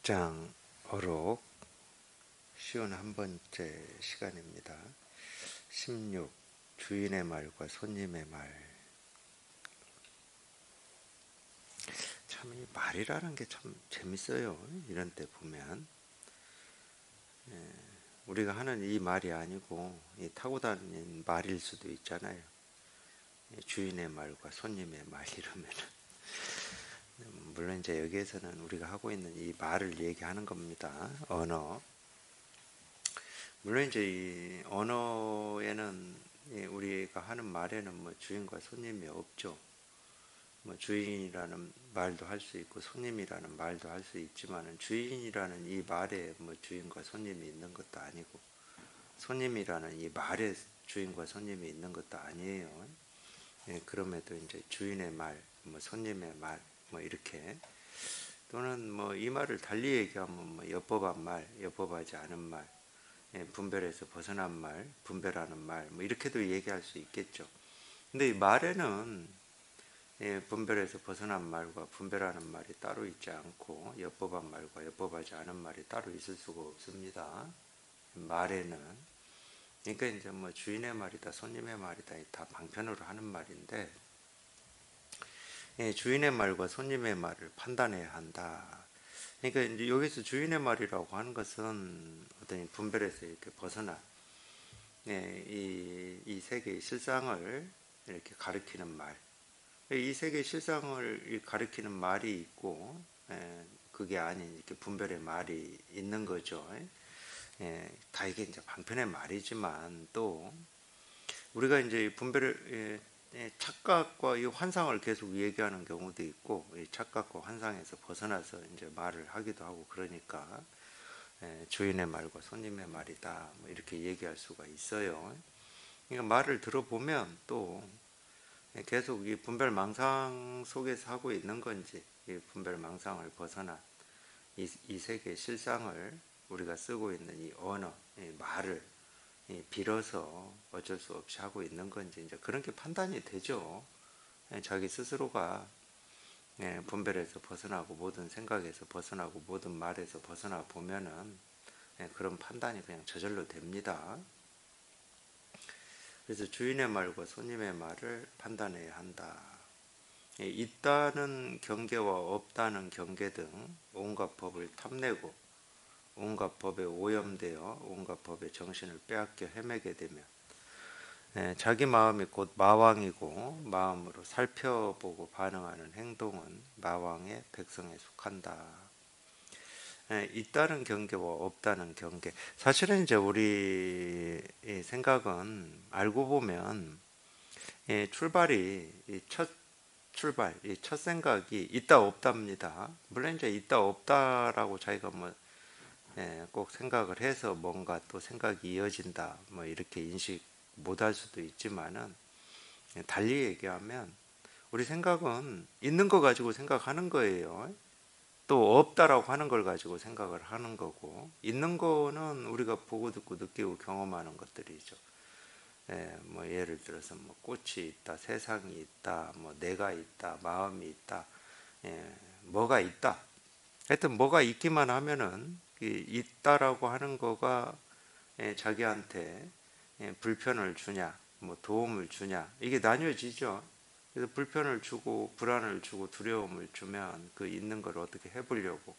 6장 어록 51번째 시간입니다. 16. 주인의 말과 손님의 말. 참 이 말이라는 게 참 재밌어요. 이런 때 보면 우리가 하는 이 말이 아니고 타고 다니는 말일 수도 있잖아요. 주인의 말과 손님의 말 이러면은 물론 이제 여기에서는 우리가 하고 있는 이 말을 얘기하는 겁니다. 언어. 물론 이제 이 언어에는 우리가 하는 말에는 뭐 주인과 손님이 없죠. 뭐 주인이라는 말도 할 수 있고 손님이라는 말도 할 수 있지만은 주인이라는 이 말에 뭐 주인과 손님이 있는 것도 아니고 손님이라는 이 말에 주인과 손님이 있는 것도 아니에요. 그럼에도 이제 주인의 말, 뭐 손님의 말, 뭐 이렇게 또는 뭐 이 말을 달리 얘기하면 뭐 엽법한 말, 엽법하지 않은 말, 분별에서 벗어난 말, 분별하는 말, 뭐 이렇게도 얘기할 수 있겠죠. 근데 이 말에는 분별에서 벗어난 말과 분별하는 말이 따로 있지 않고 엽법한 말과 엽법하지 않은 말이 따로 있을 수가 없습니다. 말에는 그러니까 이제 뭐 주인의 말이다, 손님의 말이다 다 방편으로 하는 말인데 주인의 말과 손님의 말을 판단해야 한다. 그러니까 이제 여기서 주인의 말이라고 하는 것은 어떤 분별에서 이렇게 벗어난 이 세계의 실상을 이렇게 가리키는 말. 이 세계의 실상을 가리키는 말이 있고 그게 아닌 이렇게 분별의 말이 있는 거죠. 다 이게 이제 방편의 말이지만 또 우리가 이제 분별을 착각과 이 환상을 계속 얘기하는 경우도 있고 이 착각과 환상에서 벗어나서 이제 말을 하기도 하고 그러니까 주인의 말과 손님의 말이다 뭐 이렇게 얘기할 수가 있어요. 그러니까 말을 들어보면 또 계속 이 분별망상 속에서 하고 있는 건지 이 분별망상을 벗어난 이 세계의 실상을 우리가 쓰고 있는 이 언어, 이 말을 빌어서 어쩔 수 없이 하고 있는 건지 이제 그런 게 판단이 되죠. 자기 스스로가 분별에서 벗어나고 모든 생각에서 벗어나고 모든 말에서 벗어나 보면은 그런 판단이 그냥 저절로 됩니다. 그래서 주인의 말과 손님의 말을 판단해야 한다. 있다는 경계와 없다는 경계 등 온갖 법을 탐내고 온갖 법에 오염되어 온갖 법의 정신을 빼앗겨 헤매게 되면 자기 마음이 곧 마왕이고 마음으로 살펴보고 반응하는 행동은 마왕의 백성에 속한다. 있다는 경계와 없다는 경계. 사실은 이제 우리 생각은 알고 보면 출발이 첫 생각이 있다 없답니다. 물론 이제 있다 없다라고 자기가 뭐 꼭 생각을 해서 뭔가 또 생각이 이어진다 뭐 이렇게 인식 못할 수도 있지만은 달리 얘기하면 우리 생각은 있는 거 가지고 생각하는 거예요. 또 없다라고 하는 걸 가지고 생각을 하는 거고 있는 거는 우리가 보고 듣고 느끼고 경험하는 것들이죠. 뭐 예를 들어서 뭐 꽃이 있다, 세상이 있다, 뭐 내가 있다, 마음이 있다, 뭐가 있다. 하여튼 뭐가 있기만 하면은 있다라고 하는 거가 자기한테 불편을 주냐, 뭐 도움을 주냐 이게 나뉘어지죠. 그래서 불편을 주고 불안을 주고 두려움을 주면 그 있는 걸 어떻게 해보려고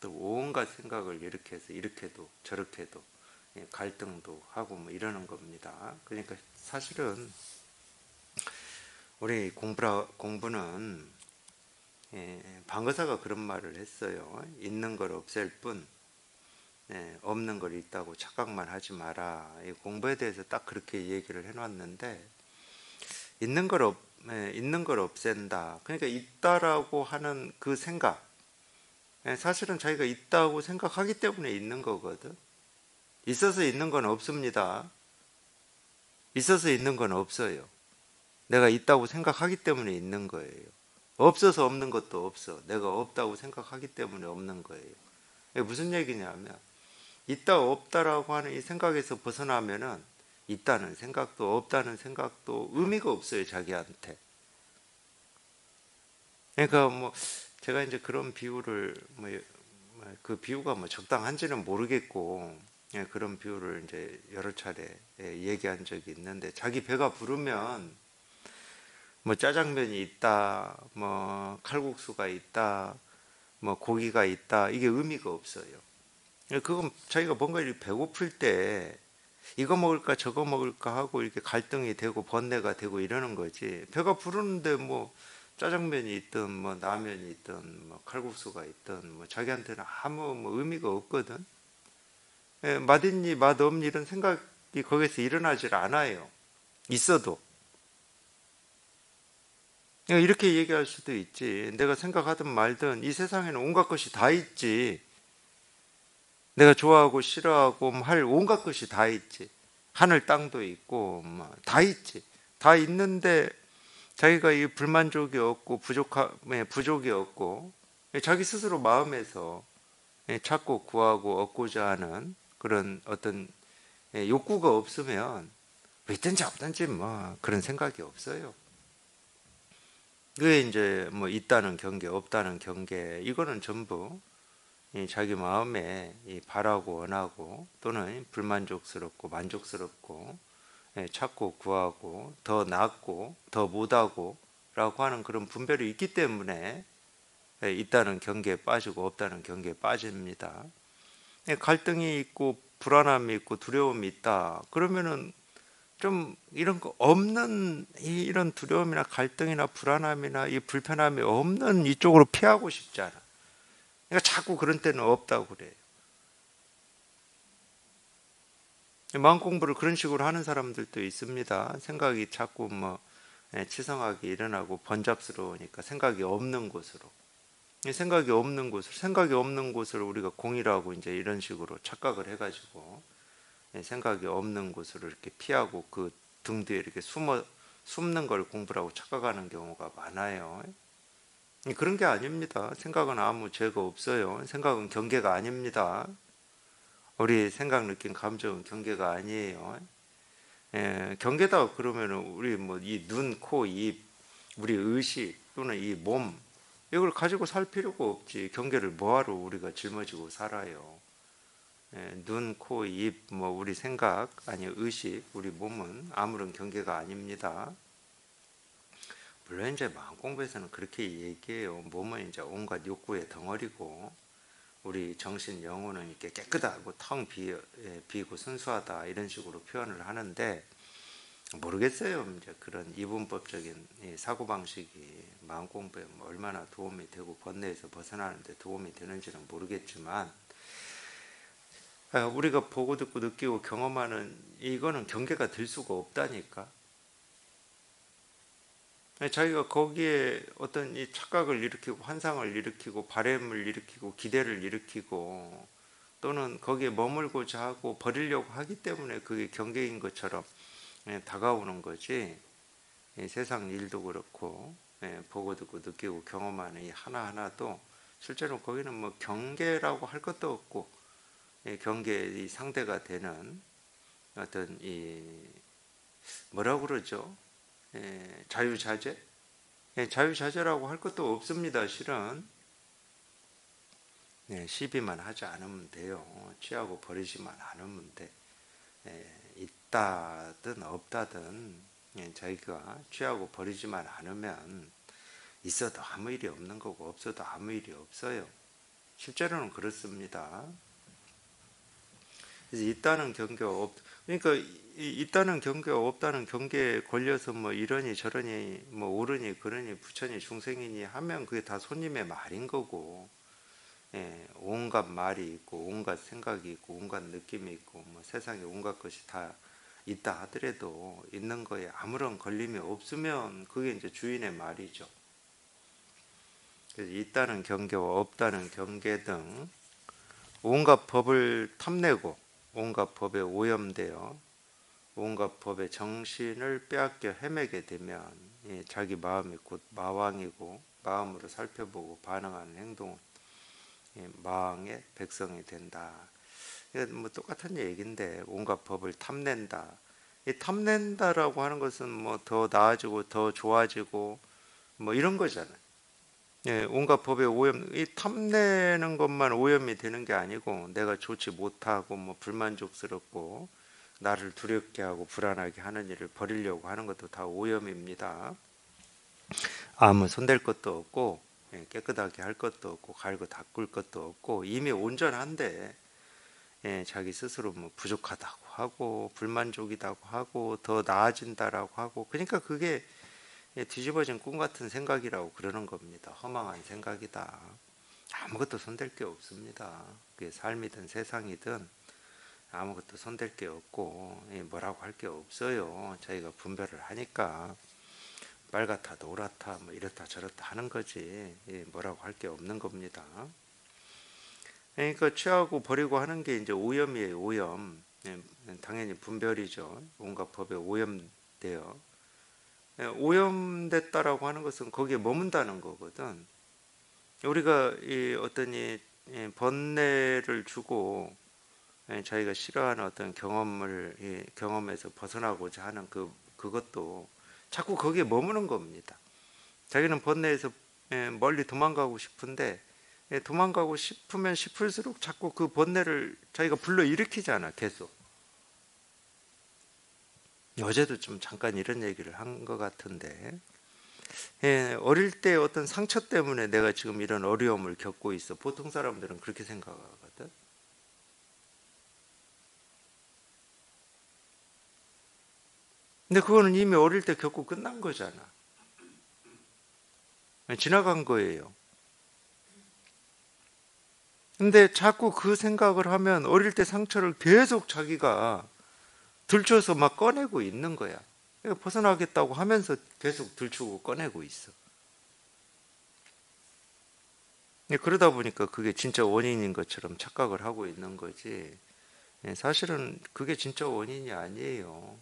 또 온갖 생각을 이렇게 해서 이렇게도 저렇게도 갈등도 하고 뭐 이러는 겁니다. 그러니까 사실은 우리 공부는 방어사가 그런 말을 했어요. 있는 걸 없앨 뿐 없는 걸 있다고 착각만 하지 마라. 이 공부에 대해서 딱 그렇게 얘기를 해놨는데 있는 걸 없앤다. 그러니까 있다라고 하는 그 생각 사실은 자기가 있다고 생각하기 때문에 있는 거거든. 있어서 있는 건 없습니다. 있어서 있는 건 없어요. 내가 있다고 생각하기 때문에 있는 거예요. 없어서 없는 것도 없어. 내가 없다고 생각하기 때문에 없는 거예요. 이게 무슨 얘기냐면 있다 없다라고 하는 이 생각에서 벗어나면은 있다는 생각도 없다는 생각도 의미가 없어요. 자기한테. 그러니까 뭐 제가 이제 그런 비유를 뭐 그 비유가 뭐 적당한지는 모르겠고 그런 비유를 이제 여러 차례 얘기한 적이 있는데 자기 배가 부르면 뭐 짜장면이 있다, 뭐 칼국수가 있다, 뭐 고기가 있다 이게 의미가 없어요. 그건 자기가 뭔가 이렇게 배고플 때 이거 먹을까 저거 먹을까 하고 이렇게 갈등이 되고 번뇌가 되고 이러는 거지. 배가 부르는데 뭐 짜장면이 있든 뭐 라면이 있든 뭐 칼국수가 있든 뭐 자기한테는 아무 뭐 의미가 없거든. 맛있니 맛없니 이런 생각이 거기서 일어나질 않아요. 있어도 이렇게 얘기할 수도 있지. 내가 생각하든 말든 이 세상에는 온갖 것이 다 있지. 내가 좋아하고 싫어하고 할 온갖 것이 다 있지. 하늘 땅도 있고 뭐 다 있지. 다 있는데 자기가 이 불만족이 없고 부족이 없고 자기 스스로 마음에서 찾고 구하고 얻고자 하는 그런 어떤 욕구가 없으면 있든지 없든지 뭐 그런 생각이 없어요. 그게 이제 뭐 있다는 경계, 없다는 경계 이거는 전부 자기 마음에 바라고 원하고 또는 불만족스럽고 만족스럽고 찾고 구하고 더 낫고 더 못하고 라고 하는 그런 분별이 있기 때문에 있다는 경계에 빠지고 없다는 경계에 빠집니다. 갈등이 있고 불안함이 있고 두려움이 있다. 그러면은 좀 이런 거 없는 이런 두려움이나 갈등이나 불안함이나 이 불편함이 없는 이쪽으로 피하고 싶잖아. 그러니까 자꾸 그런 때는 없다고 그래요. 마음 공부를 그런 식으로 하는 사람들도 있습니다. 생각이 자꾸 뭐 치성하게 일어나고 번잡스러우니까 생각이 없는 곳으로. 생각이 없는 곳을 우리가 공이라고 이제 이런 식으로 착각을 해가지고 생각이 없는 곳으로 이렇게 피하고 그 등 뒤에 이렇게 숨는 걸 공부라고 착각하는 경우가 많아요. 그런 게 아닙니다. 생각은 아무 죄가 없어요. 생각은 경계가 아닙니다. 우리 생각, 느낌, 감정은 경계가 아니에요. 경계다 그러면은 우리 뭐 이 눈, 코, 입, 우리 의식 또는 이 몸 이걸 가지고 살 필요가 없지. 경계를 뭐하러 우리가 짊어지고 살아요. 눈, 코, 입, 뭐 우리 생각 아니 의식, 우리 몸은 아무런 경계가 아닙니다. 물론 이제 마음 공부에서는 그렇게 얘기해요. 몸은 이제 온갖 욕구의 덩어리고 우리 정신 영혼은 이렇게 깨끗하고 텅 비고 순수하다 이런 식으로 표현을 하는데 모르겠어요. 이제 그런 이분법적인 사고 방식이 마음 공부에 뭐 얼마나 도움이 되고 번뇌에서 벗어나는데 도움이 되는지는 모르겠지만 우리가 보고 듣고 느끼고 경험하는 이거는 경계가 될 수가 없다니까. 자기가 거기에 어떤 이 착각을 일으키고 환상을 일으키고 바램을 일으키고 기대를 일으키고 또는 거기에 머물고자 하고 버리려고 하기 때문에 그게 경계인 것처럼 다가오는 거지. 세상 일도 그렇고 보고 듣고 느끼고 경험하는 이 하나하나도 실제로 거기는 뭐 경계라고 할 것도 없고 경계의 상대가 되는 어떤 이 뭐라고 그러죠? 자유자재? 자유자재라고 할 것도 없습니다. 실은 시비만 하지 않으면 돼요. 취하고 버리지만 않으면 돼. 있다든 없다든 자기가 취하고 버리지만 않으면 있어도 아무 일이 없는 거고 없어도 아무 일이 없어요. 실제로는 그렇습니다. 그래서 있다는 경계가 그러니까 있다는 경계가 없다는 경계에 걸려서 뭐 이러니 저러니 뭐 옳으니 그러니 부처니 중생이니 하면 그게 다 손님의 말인 거고 온갖 말이 있고 온갖 생각이 있고 온갖 느낌이 있고 뭐 세상에 온갖 것이 다 있다 하더라도 있는 거에 아무런 걸림이 없으면 그게 이제 주인의 말이죠. 그래서 있다는 경계와 없다는 경계 등 온갖 법을 탐내고 온갖 법에 오염되어 온갖 법의 정신을 빼앗겨 헤매게 되면 자기 마음이 곧 마왕이고 마음으로 살펴보고 반응하는 행동은 마왕의 백성이 된다. 뭐 똑같은 얘기인데 온갖 법을 탐낸다. 이 탐낸다라고 하는 것은 뭐 더 나아지고 더 좋아지고 뭐 이런 거잖아요. 온갖 법의 오염, 이 탐내는 것만 오염이 되는 게 아니고 내가 좋지 못하고 뭐 불만족스럽고 나를 두렵게 하고 불안하게 하는 일을 버리려고 하는 것도 다 오염입니다. 아무 손댈 것도 없고 깨끗하게 할 것도 없고 갈고 닦을 것도 없고 이미 온전한데 자기 스스로 뭐 부족하다고 하고 불만족이다고 하고 더 나아진다라고 하고 그러니까 그게 뒤집어진 꿈 같은 생각이라고 그러는 겁니다. 허망한 생각이다. 아무것도 손댈 게 없습니다. 그게 삶이든 세상이든 아무것도 손댈 게 없고 뭐라고 할 게 없어요. 자기가 분별을 하니까 빨갛다 노랗다 뭐 이렇다 저렇다 하는 거지 뭐라고 할 게 없는 겁니다. 그러니까 취하고 버리고 하는 게 이제 오염이에요. 오염. 당연히 분별이죠. 온갖 법에 오염돼요. 오염됐다라고 하는 것은 거기에 머문다는 거거든. 우리가 이 어떤 이 번뇌를 주고 자기가 싫어하는 어떤 경험을 경험에서 벗어나고자 하는 그것도 자꾸 거기에 머무는 겁니다. 자기는 번뇌에서 멀리 도망가고 싶은데 도망가고 싶으면 싶을수록 자꾸 그 번뇌를 자기가 불러 일으키잖아. 계속. 어제도 좀 잠깐 이런 얘기를 한 것 같은데 어릴 때 어떤 상처 때문에 내가 지금 이런 어려움을 겪고 있어. 보통 사람들은 그렇게 생각하거든. 근데 그거는 이미 어릴 때 겪고 끝난 거잖아. 지나간 거예요. 근데 자꾸 그 생각을 하면 어릴 때 상처를 계속 자기가 들춰서 막 꺼내고 있는 거야. 벗어나겠다고 하면서 계속 들추고 꺼내고 있어. 그러다 보니까 그게 진짜 원인인 것처럼 착각을 하고 있는 거지. 사실은 그게 진짜 원인이 아니에요.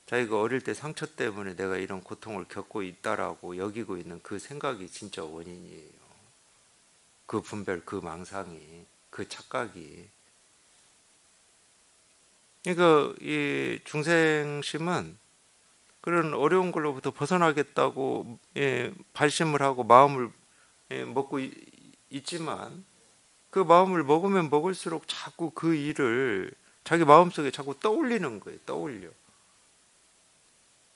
자기가 어릴 때 상처 때문에 내가 이런 고통을 겪고 있다라고 여기고 있는 그 생각이 진짜 원인이에요. 그 분별, 그 망상이, 그 착각이. 그러니까 이 중생심은 그런 어려운 걸로부터 벗어나겠다고 발심을 하고 마음을 먹고 있지만 그 마음을 먹으면 먹을수록 자꾸 그 일을 자기 마음속에 자꾸 떠올리는 거예요. 떠올려.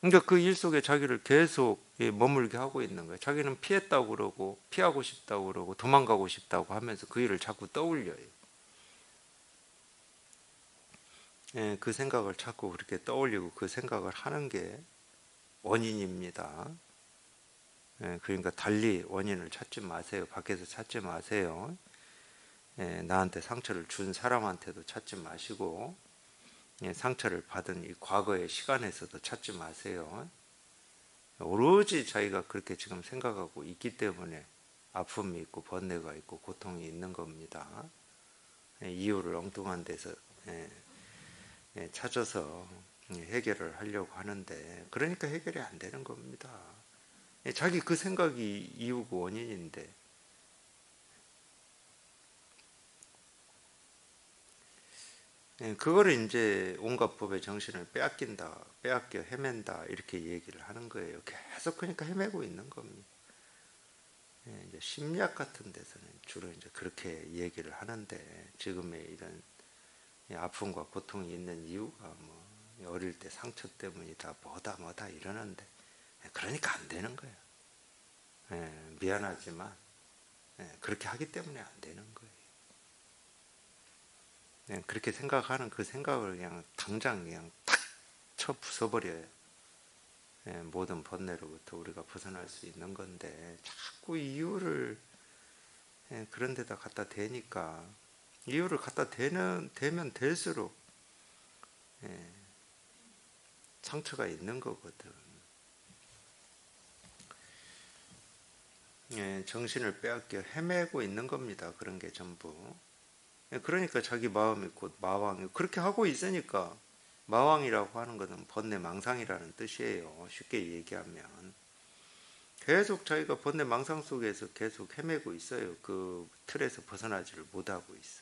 그러니까 그 일 속에 자기를 계속 머물게 하고 있는 거예요. 자기는 피했다고 그러고 피하고 싶다고 그러고 도망가고 싶다고 하면서 그 일을 자꾸 떠올려요. 그 생각을 자꾸 그렇게 떠올리고 그 생각을 하는 게 원인입니다. 그러니까 달리 원인을 찾지 마세요. 밖에서 찾지 마세요. 나한테 상처를 준 사람한테도 찾지 마시고 상처를 받은 이 과거의 시간에서도 찾지 마세요. 오로지 자기가 그렇게 지금 생각하고 있기 때문에 아픔이 있고 번뇌가 있고 고통이 있는 겁니다. 이유를 엉뚱한 데서 찾아서 해결을 하려고 하는데 그러니까 해결이 안 되는 겁니다. 자기 그 생각이 이유고 원인인데 그거를 이제 온갖 법의 정신을 빼앗긴다, 빼앗겨 헤맨다 이렇게 얘기를 하는 거예요. 계속 그러니까 헤매고 있는 겁니다. 이제 심리학 같은 데서는 주로 이제 그렇게 얘기를 하는데 지금의 이런 아픔과 고통이 있는 이유가 뭐 어릴 때 상처 때문이다, 뭐다 이러는데 그러니까 안 되는 거예요. 미안하지만 그렇게 하기 때문에 안 되는 거예요. 그렇게 생각하는 그 생각을 그냥 당장 그냥 탁 쳐 부숴버려요. 모든 번뇌로부터 우리가 벗어날 수 있는 건데 자꾸 이유를 그런 데다 갖다 대니까 이유를 갖다 대면 될수록 상처가 있는 거거든. 정신을 빼앗겨 헤매고 있는 겁니다. 그런 게 전부. 그러니까 자기 마음이 곧 마왕이 그렇게 하고 있으니까 마왕이라고 하는 것은 번뇌 망상이라는 뜻이에요. 쉽게 얘기하면 계속 자기가 번뇌 망상 속에서 계속 헤매고 있어요. 그 틀에서 벗어나지를 못하고 있어.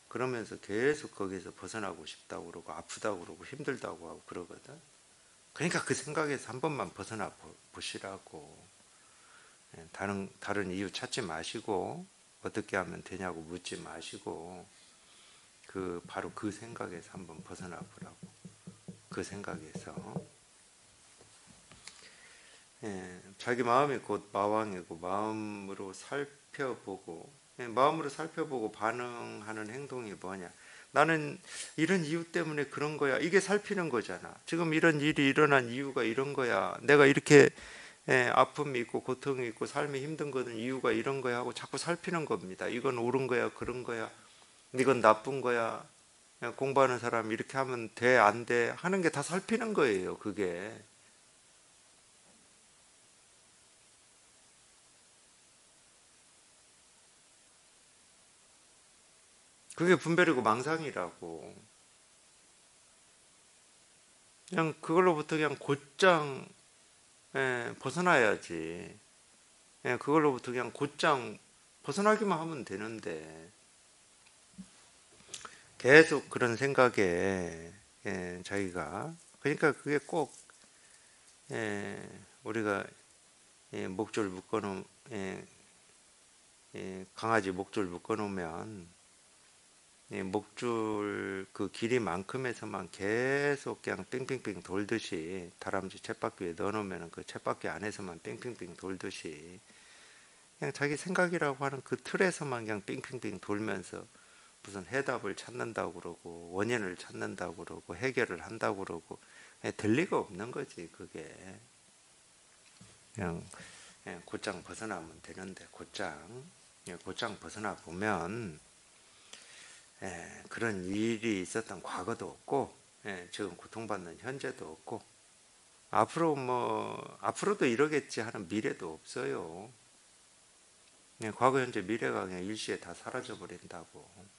그러면서 계속 거기서 벗어나고 싶다고 그러고 아프다고 그러고 힘들다고 하고 그러거든. 그러니까 그 생각에서 한 번만 벗어나 보시라고. 다른 이유 찾지 마시고 어떻게 하면 되냐고 묻지 마시고 바로 그 생각에서 한번 벗어나 보라고. 그 생각에서 자기 마음이 곧 마왕이고 마음으로 살펴보고 마음으로 살펴보고 반응하는 행동이 뭐냐. 나는 이런 이유 때문에 그런 거야. 이게 살피는 거잖아. 지금 이런 일이 일어난 이유가 이런 거야. 내가 이렇게 아픔이 있고 고통이 있고 삶이 힘든 거는 이유가 이런 거야 하고 자꾸 살피는 겁니다. 이건 옳은 거야, 그런 거야, 이건 나쁜 거야. 공부하는 사람 이렇게 하면 돼, 안 돼 하는 게 다 살피는 거예요. 그게 분별이고 망상이라고. 그냥 그걸로부터 그냥 곧장 벗어나야지. 그걸로부터 그냥 곧장 벗어나기만 하면 되는데 계속 그런 생각에 자기가 그러니까 그게 꼭 우리가 목줄 묶어놓은 강아지 목줄 묶어놓으면 목줄 그 길이만큼에서만 계속 그냥 빙빙빙 돌듯이 다람쥐 쳇바퀴 위에 넣어놓으면 그 쳇바퀴 안에서만 빙빙빙 돌듯이 그냥 자기 생각이라고 하는 그 틀에서만 그냥 빙빙빙 돌면서 무슨 해답을 찾는다고 그러고 원인을 찾는다고 그러고 해결을 한다고 그러고 될 리가 없는 거지. 그게 그냥 곧장 벗어나면 되는데 곧장 벗어나 보면 그런 일이 있었던 과거도 없고 지금 고통받는 현재도 없고 앞으로도 이러겠지 하는 미래도 없어요. 과거 현재 미래가 그냥 일시에 다 사라져 버린다고.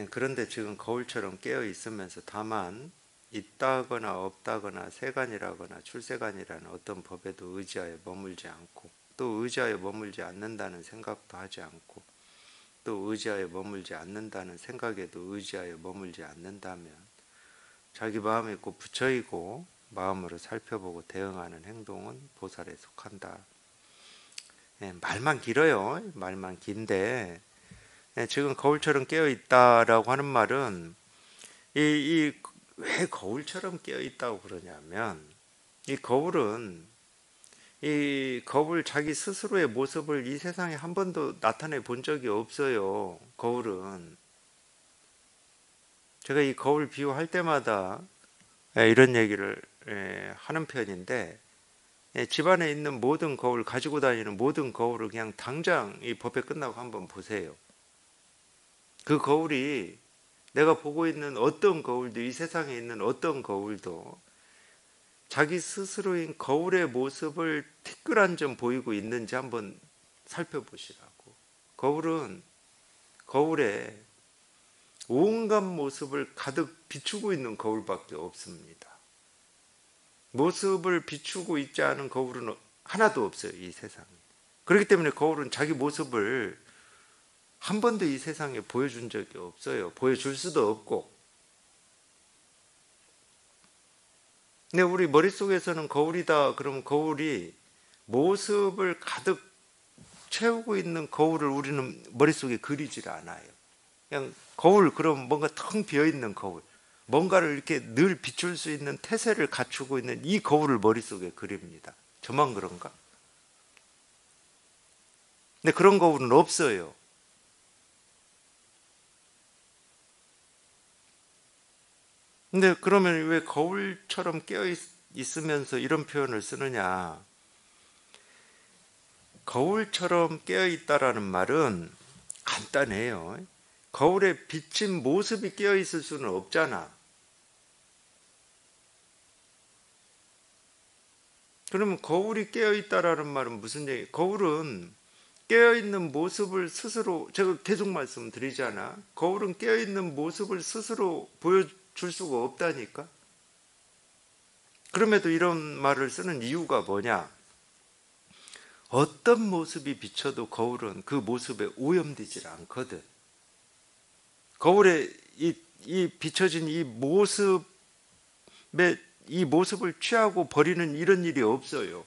그런데 지금 거울처럼 깨어 있으면서 다만 있다거나 없다거나 세간이라거나 출세간이라는 어떤 법에도 의지하여 머물지 않고 또 의지하여 머물지 않는다는 생각도 하지 않고 또 의지하여 머물지 않는다는 생각에도 의지하여 머물지 않는다면 자기 마음이 곧 부처이고 마음으로 살펴보고 대응하는 행동은 보살에 속한다. 말만 길어요. 말만 긴데 지금 거울처럼 깨어 있다라고 하는 말은 왜 거울처럼 깨어 있다고 그러냐면 이 거울 자기 스스로의 모습을 이 세상에 한 번도 나타내 본 적이 없어요. 거울은 제가 이 거울 비유할 때마다 이런 얘기를 하는 편인데 집안에 있는 모든 거울 가지고 다니는 모든 거울을 그냥 당장 이 법회 끝나고 한번 보세요. 그 거울이 내가 보고 있는 어떤 거울도 이 세상에 있는 어떤 거울도 자기 스스로인 거울의 모습을 티끌 한 점 보이고 있는지 한번 살펴보시라고. 거울은 거울에 온갖 모습을 가득 비추고 있는 거울밖에 없습니다. 모습을 비추고 있지 않은 거울은 하나도 없어요. 이 세상에. 그렇기 때문에 거울은 자기 모습을 한 번도 이 세상에 보여준 적이 없어요. 보여줄 수도 없고. 근데 우리 머릿속에서는 거울이다 그러면 거울이 모습을 가득 채우고 있는 거울을 우리는 머릿속에 그리질 않아요. 그냥 거울 그럼 뭔가 텅 비어있는 거울, 뭔가를 이렇게 늘 비출 수 있는 태세를 갖추고 있는 이 거울을 머릿속에 그립니다. 저만 그런가? 근데 그런 거울은 없어요. 근데 그러면 왜 거울처럼 깨어 있으면서 이런 표현을 쓰느냐? 거울처럼 깨어 있다라는 말은 간단해요. 거울에 비친 모습이 깨어 있을 수는 없잖아. 그러면 거울이 깨어 있다라는 말은 무슨 얘기? 거울은 깨어 있는 모습을 스스로 제가 계속 말씀드리잖아. 거울은 깨어 있는 모습을 스스로 보여줄 수가 없다니까. 그럼에도 이런 말을 쓰는 이유가 뭐냐? 어떤 모습이 비춰도 거울은 그 모습에 오염되질 않거든. 거울에 이 비춰진 이 모습을 취하고 버리는 이런 일이 없어요.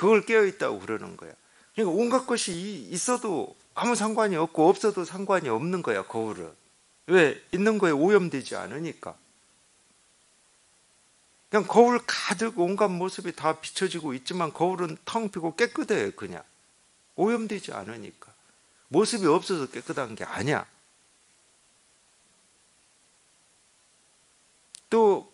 그걸 깨어있다고 그러는 거야. 그러니까 온갖 것이 있어도 아무 상관이 없고 없어도 상관이 없는 거야, 거울은. 왜? 있는 거에 오염되지 않으니까. 그냥 거울 가득 온갖 모습이 다 비춰지고 있지만 거울은 텅 비고 깨끗해요, 그냥. 오염되지 않으니까. 모습이 없어서 깨끗한 게 아니야. 또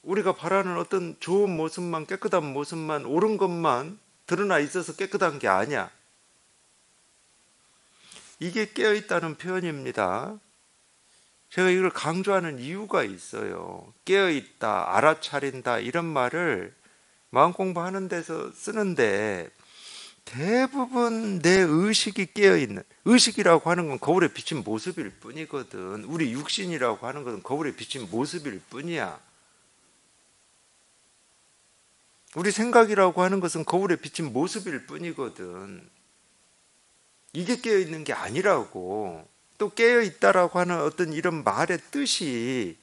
우리가 바라는 어떤 좋은 모습만, 깨끗한 모습만, 옳은 것만 드러나 있어서 깨끗한 게 아니야. 이게 깨어있다는 표현입니다. 제가 이걸 강조하는 이유가 있어요. 깨어있다, 알아차린다 이런 말을 마음 공부하는 데서 쓰는데 대부분 내 의식이 깨어있는, 의식이라고 하는 건 거울에 비친 모습일 뿐이거든. 우리 육신이라고 하는 것은 거울에 비친 모습일 뿐이야. 우리 생각이라고 하는 것은 거울에 비친 모습일 뿐이거든. 이게 깨어있는 게 아니라고. 또 깨어있다라고 하는 어떤 이런 말의 뜻이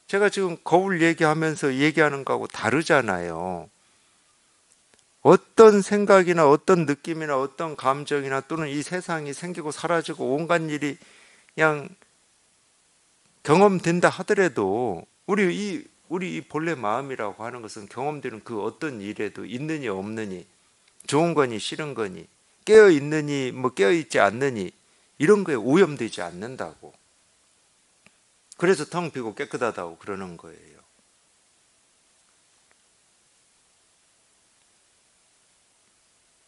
제가 지금 거울 얘기하면서 얘기하는 거하고 다르잖아요. 어떤 생각이나 어떤 느낌이나 어떤 감정이나 또는 이 세상이 생기고 사라지고 온갖 일이 그냥 경험된다 하더라도 우리 이 본래 마음이라고 하는 것은 경험되는 그 어떤 일에도 있느니 없느니, 좋은 거니 싫은 거니, 깨어 있느니 뭐 깨어 있지 않느니 이런 거에 오염되지 않는다고. 그래서 텅 비고 깨끗하다고 그러는 거예요.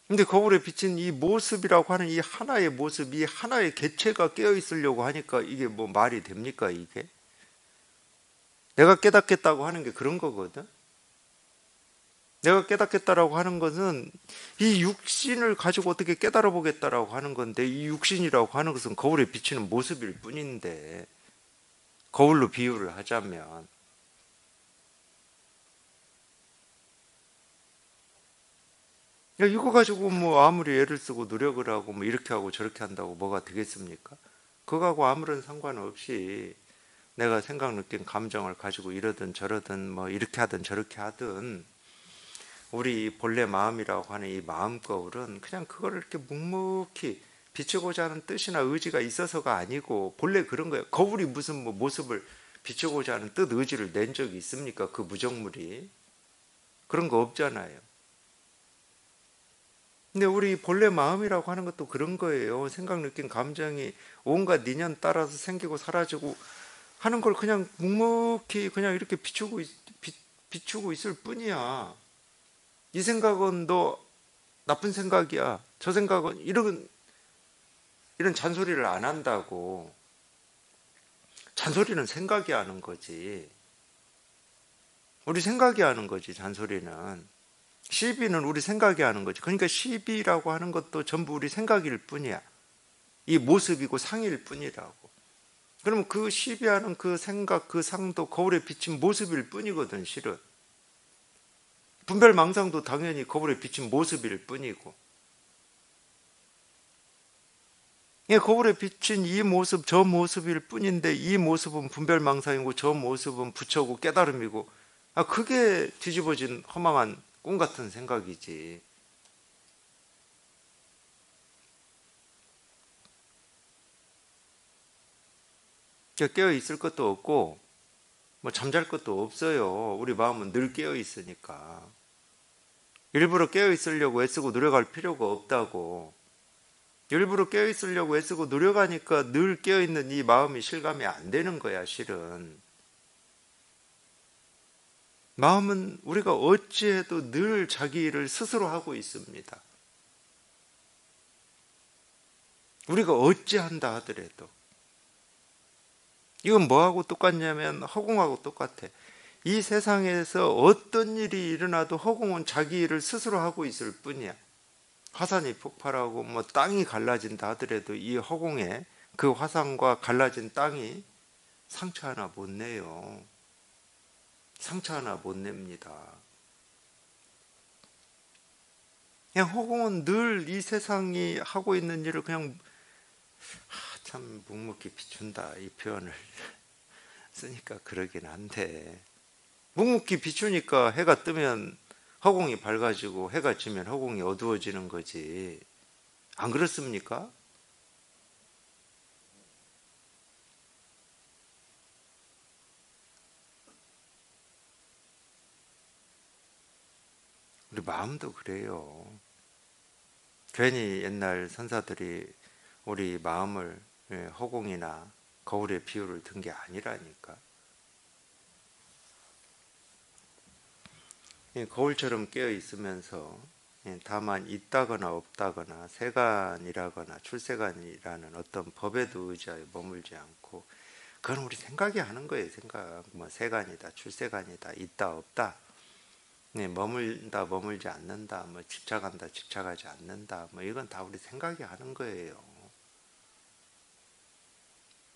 근데 거울에 비친 이 모습이라고 하는 이 하나의 모습, 이 하나의 개체가 깨어 있으려고 하니까 이게 뭐 말이 됩니까, 이게? 내가 깨닫겠다고 하는 게 그런 거거든. 내가 깨닫겠다라고 하는 것은 이 육신을 가지고 어떻게 깨달아 보겠다라고 하는 건데, 이 육신이라고 하는 것은 거울에 비치는 모습일 뿐인데, 거울로 비유를 하자면 야, 이거 가지고 뭐 아무리 애를 쓰고 노력을 하고 뭐 이렇게 하고 저렇게 한다고 뭐가 되겠습니까? 그거하고 아무런 상관없이 내가 생각, 느낀 감정을 가지고 이러든 저러든 뭐 이렇게 하든 저렇게 하든 우리 본래 마음이라고 하는 이 마음 거울은 그냥 그거를 이렇게 묵묵히 비추고자 하는 뜻이나 의지가 있어서가 아니고 본래 그런 거예요. 거울이 무슨 뭐 모습을 비추고자 하는 뜻, 의지를 낸 적이 있습니까? 그 무정물이. 그런 거 없잖아요. 근데 우리 본래 마음이라고 하는 것도 그런 거예요. 생각, 느낀 감정이 온갖 인연 따라서 생기고 사라지고 하는 걸 그냥 묵묵히 그냥 이렇게 비추고 있을 뿐이야. 이 생각은 너 나쁜 생각이야. 저 생각은 이런 잔소리를 안 한다고. 잔소리는 생각이 하는 거지. 우리 생각이 하는 거지, 잔소리는. 시비는 우리 생각이 하는 거지. 그러니까 시비라고 하는 것도 전부 우리 생각일 뿐이야. 이 모습이고 상일 뿐이라고. 그러면 그 시비하는 그 생각, 그 상도 거울에 비친 모습일 뿐이거든, 실은. 분별망상도 당연히 거울에 비친 모습일 뿐이고. 거울에 비친 이 모습, 저 모습일 뿐인데 이 모습은 분별망상이고 저 모습은 부처고 깨달음이고, 그게 뒤집어진 허망한 꿈 같은 생각이지. 깨어 있을 것도 없고 뭐 잠잘 것도 없어요. 우리 마음은 늘 깨어 있으니까. 일부러 깨어 있으려고 애쓰고 노력할 필요가 없다고. 일부러 깨어 있으려고 애쓰고 노력하니까 늘 깨어 있는 이 마음이 실감이 안 되는 거야, 실은. 마음은 우리가 어찌해도 늘 자기 일을 스스로 하고 있습니다. 우리가 어찌한다 하더라도. 이건 뭐하고 똑같냐면 허공하고 똑같아. 이 세상에서 어떤 일이 일어나도 허공은 자기 일을 스스로 하고 있을 뿐이야. 화산이 폭발하고 뭐 땅이 갈라진다 하더라도 이 허공에 그 화산과 갈라진 땅이 상처 하나 못 내요. 상처 하나 못 냅니다. 그냥 허공은 늘 이 세상이 하고 있는 일을 그냥 참 묵묵히 비춘다, 이 표현을 쓰니까 그러긴 한데, 묵묵히 비추니까 해가 뜨면 허공이 밝아지고 해가 지면 허공이 어두워지는 거지. 안 그렇습니까? 우리 마음도 그래요. 괜히 옛날 선사들이 우리 마음을 허공이나 거울에 비유를 든 게 아니라니까. 거울처럼 깨어 있으면서 다만 있다거나 없다거나 세간이라거나 출세간이라는 어떤 법에도 의지하여 머물지 않고, 그건 우리 생각이 하는 거예요. 생각. 뭐 세간이다, 출세간이다, 있다 없다, 머물다 머물지 않는다, 뭐 집착한다 집착하지 않는다, 뭐 이건 다 우리 생각이 하는 거예요.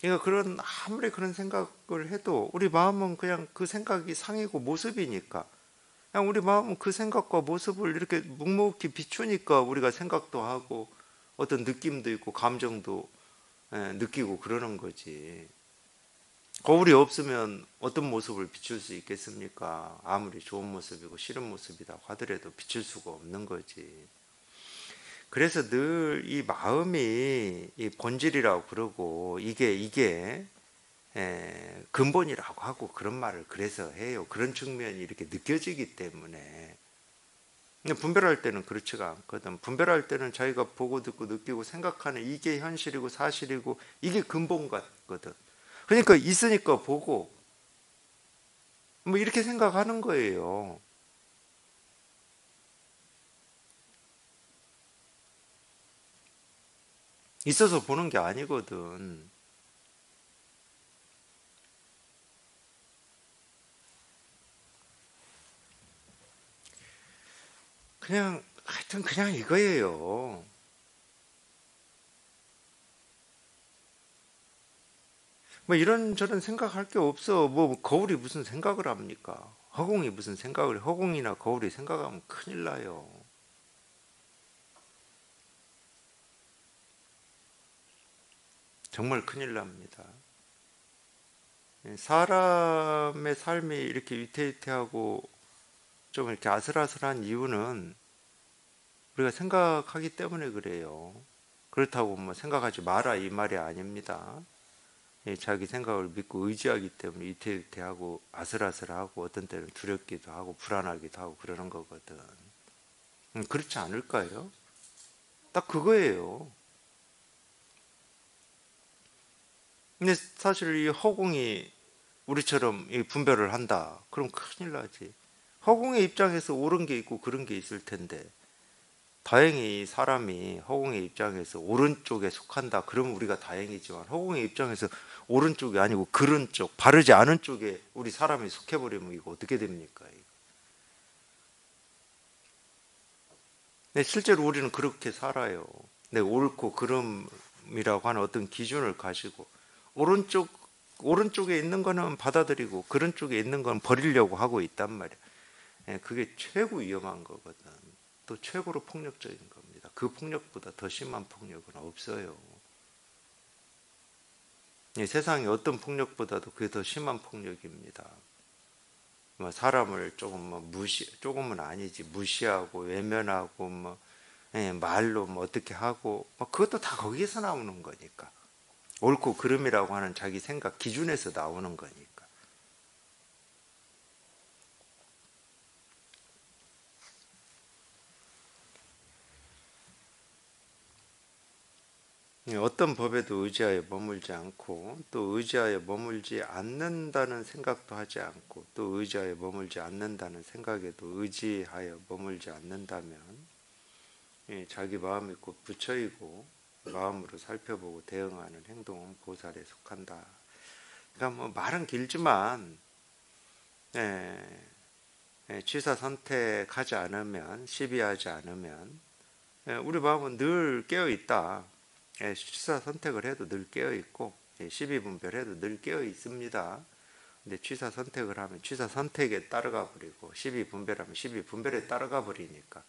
그러니까 아무리 그런 생각을 해도 우리 마음은 그냥 그 생각이 상이고 모습이니까, 그냥 우리 마음은 그 생각과 모습을 이렇게 묵묵히 비추니까 우리가 생각도 하고 어떤 느낌도 있고 감정도 느끼고 그러는 거지. 거울이 없으면 어떤 모습을 비출 수 있겠습니까? 아무리 좋은 모습이고 싫은 모습이다 하더라도 비출 수가 없는 거지. 그래서 늘 이 마음이 이 본질이라고 그러고 이게 근본이라고 하고 그런 말을 그래서 해요. 그런 측면이 이렇게 느껴지기 때문에. 근데 분별할 때는 그렇지가 않거든. 분별할 때는 자기가 보고 듣고 느끼고 생각하는 이게 현실이고 사실이고 이게 근본 같거든. 그러니까 있으니까 보고 뭐 이렇게 생각하는 거예요. 있어서 보는 게 아니거든. 그냥 하여튼 그냥 이거예요. 뭐 이런저런 생각할 게 없어. 뭐 거울이 무슨 생각을 합니까? 허공이 무슨 생각을, 허공이나 거울이 생각하면 큰일 나요. 정말 큰일 납니다. 사람의 삶이 이렇게 위태위태하고 좀 이렇게 아슬아슬한 이유는 우리가 생각하기 때문에 그래요. 그렇다고 뭐 생각하지 마라 이 말이 아닙니다. 자기 생각을 믿고 의지하기 때문에 위태위태하고 아슬아슬하고 어떤 때는 두렵기도 하고 불안하기도 하고 그러는 거거든. 그렇지 않을까요? 딱 그거예요. 근데 사실 이 허공이 우리처럼 이 분별을 한다. 그럼 큰일 나지. 허공의 입장에서 옳은 게 있고 그런 게 있을 텐데, 다행히 사람이 허공의 입장에서 오른쪽에 속한다. 그러면 우리가 다행이지만 허공의 입장에서 오른쪽이 아니고 그른 쪽, 바르지 않은 쪽에 우리 사람이 속해버리면 이거 어떻게 됩니까? 근데 실제로 우리는 그렇게 살아요. 내 옳고 그름이라고 하는 어떤 기준을 가지고 오른쪽 오른쪽에 있는 거는 받아들이고 그런 쪽에 있는 건 버리려고 하고 있단 말이야. 그게 최고 위험한 거거든. 또 최고로 폭력적인 겁니다. 그 폭력보다 더 심한 폭력은 없어요. 세상에 어떤 폭력보다도 그게 더 심한 폭력입니다. 뭐 사람을 조금 뭐 조금은 아니지 무시하고 외면하고 뭐 말로 뭐 어떻게 하고 뭐 그것도 다 거기에서 나오는 거니까. 옳고 그름이라고 하는 자기 생각 기준에서 나오는 거니까. 어떤 법에도 의지하여 머물지 않고 또 의지하여 머물지 않는다는 생각도 하지 않고 또 의지하여 머물지 않는다는 생각에도 의지하여 머물지 않는다면 자기 마음이 곧 부처이고 마음으로 살펴보고 대응하는 행동은 보살에 속한다. 그러니까 뭐 말은 길지만 취사 선택하지 않으면 시비하지 않으면 우리 마음은 늘 깨어 있다. 취사 선택을 해도 늘 깨어 있고 시비 분별해도 늘 깨어 있습니다. 근데 취사 선택을 하면 취사 선택에 따라가 버리고 시비 분별하면 시비 분별에 따라가 버리니까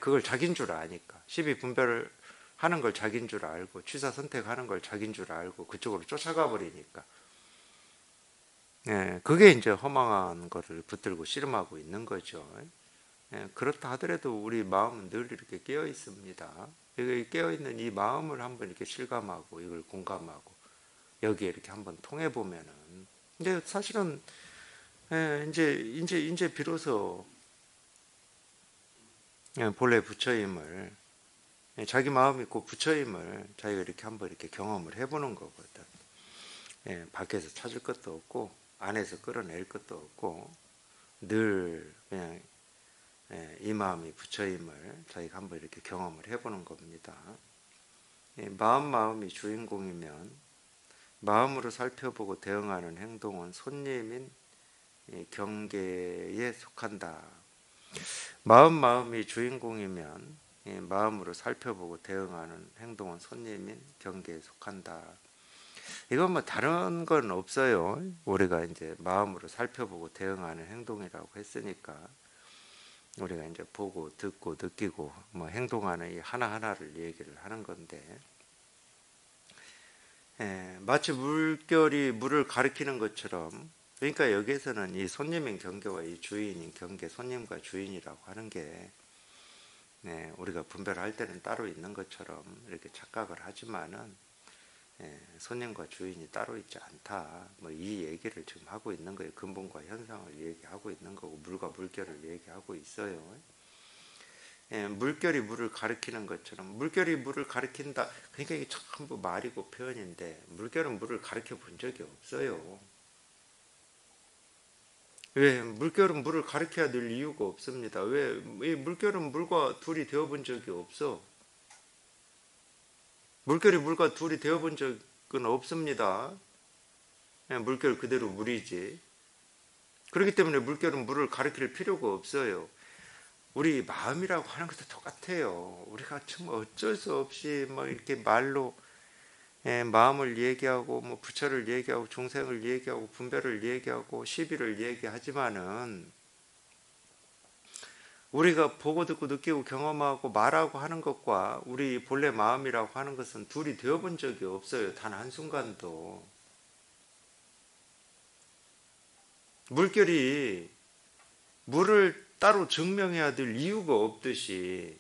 그걸 자기인 줄 아니까 시비 분별을 하는 걸 자기인 줄 알고 취사 선택하는 걸 자기인 줄 알고 그쪽으로 쫓아가 버리니까 그게 이제 허망한 거를 붙들고 씨름하고 있는 거죠. 그렇다 하더라도 우리 마음은 늘 이렇게 깨어 있습니다. 깨어 있는 이 마음을 한번 이렇게 실감하고 이걸 공감하고 여기에 이렇게 한번 통해 보면은 이제 사실은 이제 비로소 본래 부처임을 자기 마음이 곧 부처임을 자기가 이렇게 한번 이렇게 경험을 해보는 거거든. 밖에서 찾을 것도 없고 안에서 끌어낼 것도 없고 늘 그냥 이 마음이 부처임을 자기가 한번 이렇게 경험을 해보는 겁니다. 마음이 주인공이면 마음으로 살펴보고 대응하는 행동은 손님인 경계에 속한다. 마음이 주인공이면 마음으로 살펴보고 대응하는 행동은 손님인 경계에 속한다. 이건 뭐 다른 건 없어요. 우리가 이제 마음으로 살펴보고 대응하는 행동이라고 했으니까 우리가 이제 보고 듣고 느끼고 뭐 행동하는 이 하나하나를 얘기를 하는 건데, 마치 물결이 물을 가리키는 것처럼, 그러니까 여기에서는 이 손님인 경계와 이 주인인 경계, 손님과 주인이라고 하는 게 우리가 분별할 때는 따로 있는 것처럼 이렇게 착각을 하지만은 손님과 주인이 따로 있지 않다. 뭐 이 얘기를 지금 하고 있는 거예요. 근본과 현상을 얘기하고 있는 거고 물과 물결을 얘기하고 있어요. 물결이 물을 가리키는 것처럼 물결이 물을 가리킨다. 그러니까 이게 전부 말이고 표현인데 물결은 물을 가리켜 본 적이 없어요. 왜? 물결은 물을 가리켜야 될 이유가 없습니다. 왜? 이 물결은 물과 둘이 되어본 적이 없어. 물결이 물과 둘이 되어본 적은 없습니다. 물결 그대로 물이지. 그렇기 때문에 물결은 물을 가리킬 필요가 없어요. 우리 마음이라고 하는 것도 똑같아요. 우리가 참 어쩔 수 없이 뭐 이렇게 말로 마음을 얘기하고 뭐 부처를 얘기하고 중생을 얘기하고 분별을 얘기하고 시비를 얘기하지만은 우리가 보고 듣고 느끼고 경험하고 말하고 하는 것과 우리 본래 마음이라고 하는 것은 둘이 되어본 적이 없어요. 단 한순간도. 물결이 물을 따로 증명해야 될 이유가 없듯이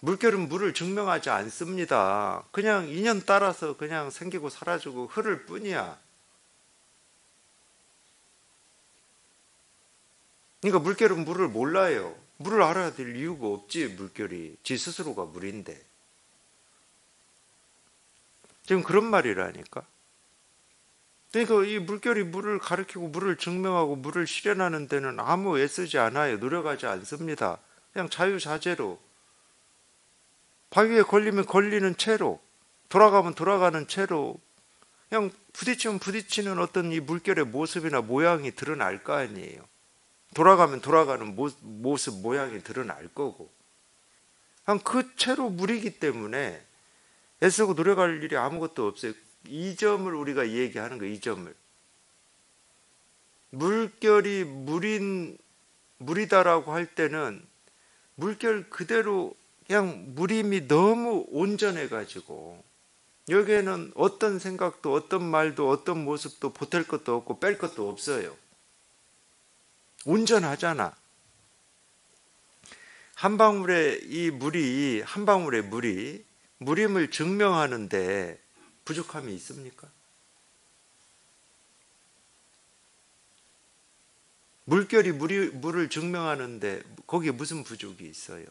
물결은 물을 증명하지 않습니다. 그냥 인연 따라서 그냥 생기고 사라지고 흐를 뿐이야. 그러니까 물결은 물을 몰라요. 물을 알아야 될 이유가 없지. 물결이 지 스스로가 물인데. 지금 그런 말이라니까. 그러니까 이 물결이 물을 가리키고 물을 증명하고 물을 실현하는 데는 아무 애쓰지 않아요. 노력하지 않습니다. 그냥 자유자재로 바위에 걸리면 걸리는 채로 돌아가면 돌아가는 채로 그냥 부딪히면 부딪히는 어떤 이 물결의 모습이나 모양이 드러날 거 아니에요. 돌아가면 돌아가는 모습 모양이 드러날 거고 그냥 그 채로 물이기 때문에 애쓰고 노력할 일이 아무것도 없어요. 이 점을 우리가 얘기하는 거예요. 이 점을. 물결이 물이다라고 할 때는 물결 그대로 그냥 물임이 너무 온전해 가지고 여기에는 어떤 생각도 어떤 말도 어떤 모습도 보탤 것도 없고 뺄 것도 없어요. 온전하잖아. 한 방울의 이 물이 한 방울의 물이 물임을 증명하는데 부족함이 있습니까? 물결이 물을 증명하는데 거기에 무슨 부족이 있어요?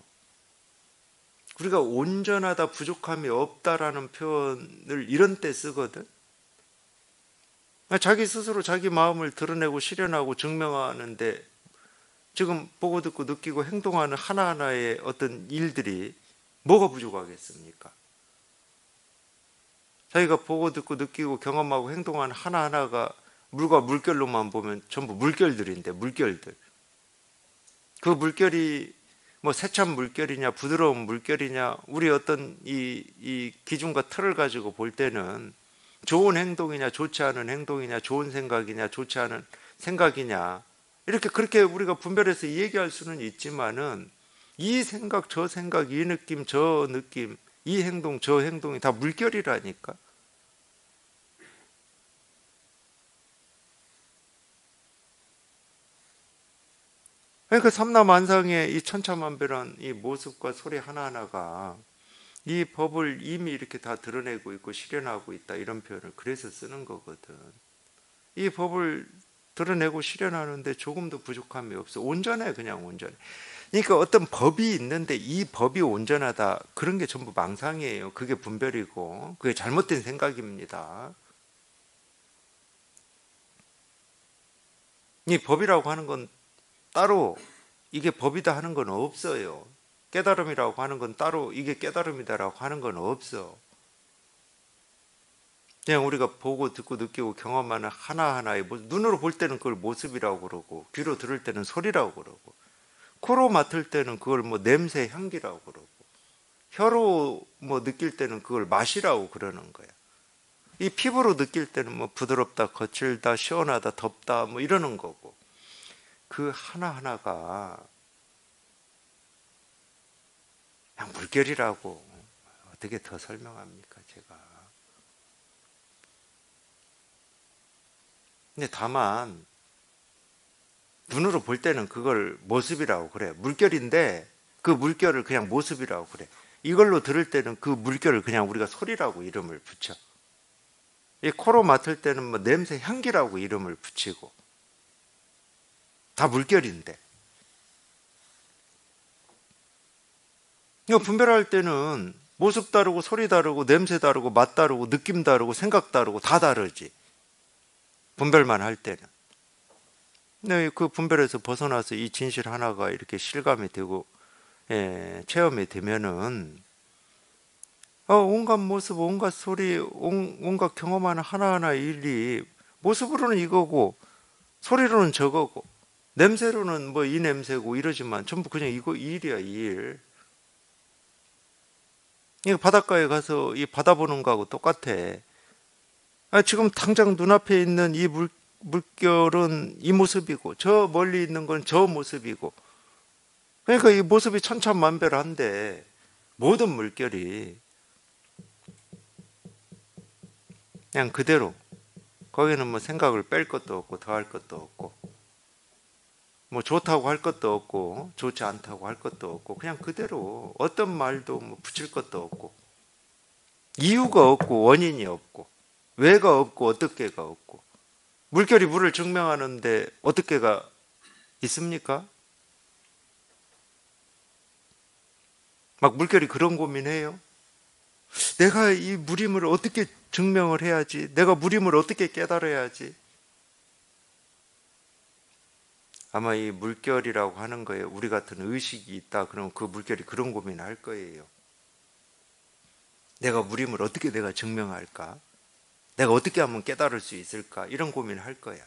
우리가 온전하다, 부족함이 없다라는 표현을 이런 때 쓰거든. 자기 스스로 자기 마음을 드러내고 실현하고 증명하는데 지금 보고 듣고 느끼고 행동하는 하나하나의 어떤 일들이 뭐가 부족하겠습니까? 자기가 보고 듣고 느끼고 경험하고 행동하는 하나하나가 물과 물결로만 보면 전부 물결들인데 물결들. 그 물결이 뭐 세찬 물결이냐 부드러운 물결이냐 우리 어떤 이 기준과 틀을 가지고 볼 때는 좋은 행동이냐 좋지 않은 행동이냐 좋은 생각이냐 좋지 않은 생각이냐 이렇게 그렇게 우리가 분별해서 얘기할 수는 있지만은 이 생각 저 생각 이 느낌 저 느낌 이 행동 저 행동이 다 물결이라니까. 그러니까 삼라만상의 이 천차만별한 이 모습과 소리 하나하나가 이 법을 이미 이렇게 다 드러내고 있고 실현하고 있다, 이런 표현을 그래서 쓰는 거거든. 이 법을 드러내고 실현하는데 조금도 부족함이 없어. 온전해, 그냥 온전해. 그러니까 어떤 법이 있는데 이 법이 온전하다, 그런 게 전부 망상이에요. 그게 분별이고 그게 잘못된 생각입니다. 이 법이라고 하는 건 따로 이게 법이다 하는 건 없어요. 깨달음이라고 하는 건 따로 이게 깨달음이다라고 하는 건 없어. 그냥 우리가 보고 듣고 느끼고 경험하는 하나하나의 모습, 눈으로 볼 때는 그걸 모습이라고 그러고, 귀로 들을 때는 소리라고 그러고, 코로 맡을 때는 그걸 뭐 냄새, 향기라고 그러고, 혀로 뭐 느낄 때는 그걸 맛이라고 그러는 거야. 이 피부로 느낄 때는 뭐 부드럽다, 거칠다, 시원하다, 덥다 뭐 이러는 거고, 그 하나하나가 그냥 물결이라고 어떻게 더 설명합니까, 제가. 근데 다만 눈으로 볼 때는 그걸 모습이라고 그래. 물결인데 그 물결을 그냥 모습이라고 그래. 이걸로 들을 때는 그 물결을 그냥 우리가 소리라고 이름을 붙여. 이 코로 맡을 때는 뭐 냄새, 향기라고 이름을 붙이고. 다 물결인데. 이거 분별할 때는 모습 다르고 소리 다르고 냄새 다르고 맛 다르고 느낌 다르고 생각 다르고 다 다르지. 분별만 할 때는. 근데 그 분별에서 벗어나서 이 진실 하나가 이렇게 실감이 되고, 체험이 되면은 온갖 모습, 온갖 소리, 온갖 경험하는 하나하나 일이 모습으로는 이거고 소리로는 저거고 냄새로는 뭐 이 냄새고 이러지만 전부 그냥 이거 이 일이야, 이 일. 이거 바닷가에 가서 이 바다 보는 거하고 똑같아. 지금 당장 눈앞에 있는 이 물결은 이 모습이고 저 멀리 있는 건 저 모습이고, 그러니까 이 모습이 천차만별한데 모든 물결이 그냥 그대로, 거기는 뭐 생각을 뺄 것도 없고 더할 것도 없고 뭐 좋다고 할 것도 없고 좋지 않다고 할 것도 없고 그냥 그대로, 어떤 말도 뭐 붙일 것도 없고 이유가 없고 원인이 없고 왜가 없고 어떻게가 없고. 물결이 물을 증명하는데 어떻게가 있습니까? 막 물결이 그런 고민해요. 내가 이 무림을 어떻게 증명을 해야지? 내가 무림을 어떻게 깨달아야지? 아마 이 물결이라고 하는 거에 우리 같은 의식이 있다 그러면 그 물결이 그런 고민을 할 거예요. 내가 무림을 어떻게 내가 증명할까? 내가 어떻게 하면 깨달을 수 있을까? 이런 고민을 할 거야.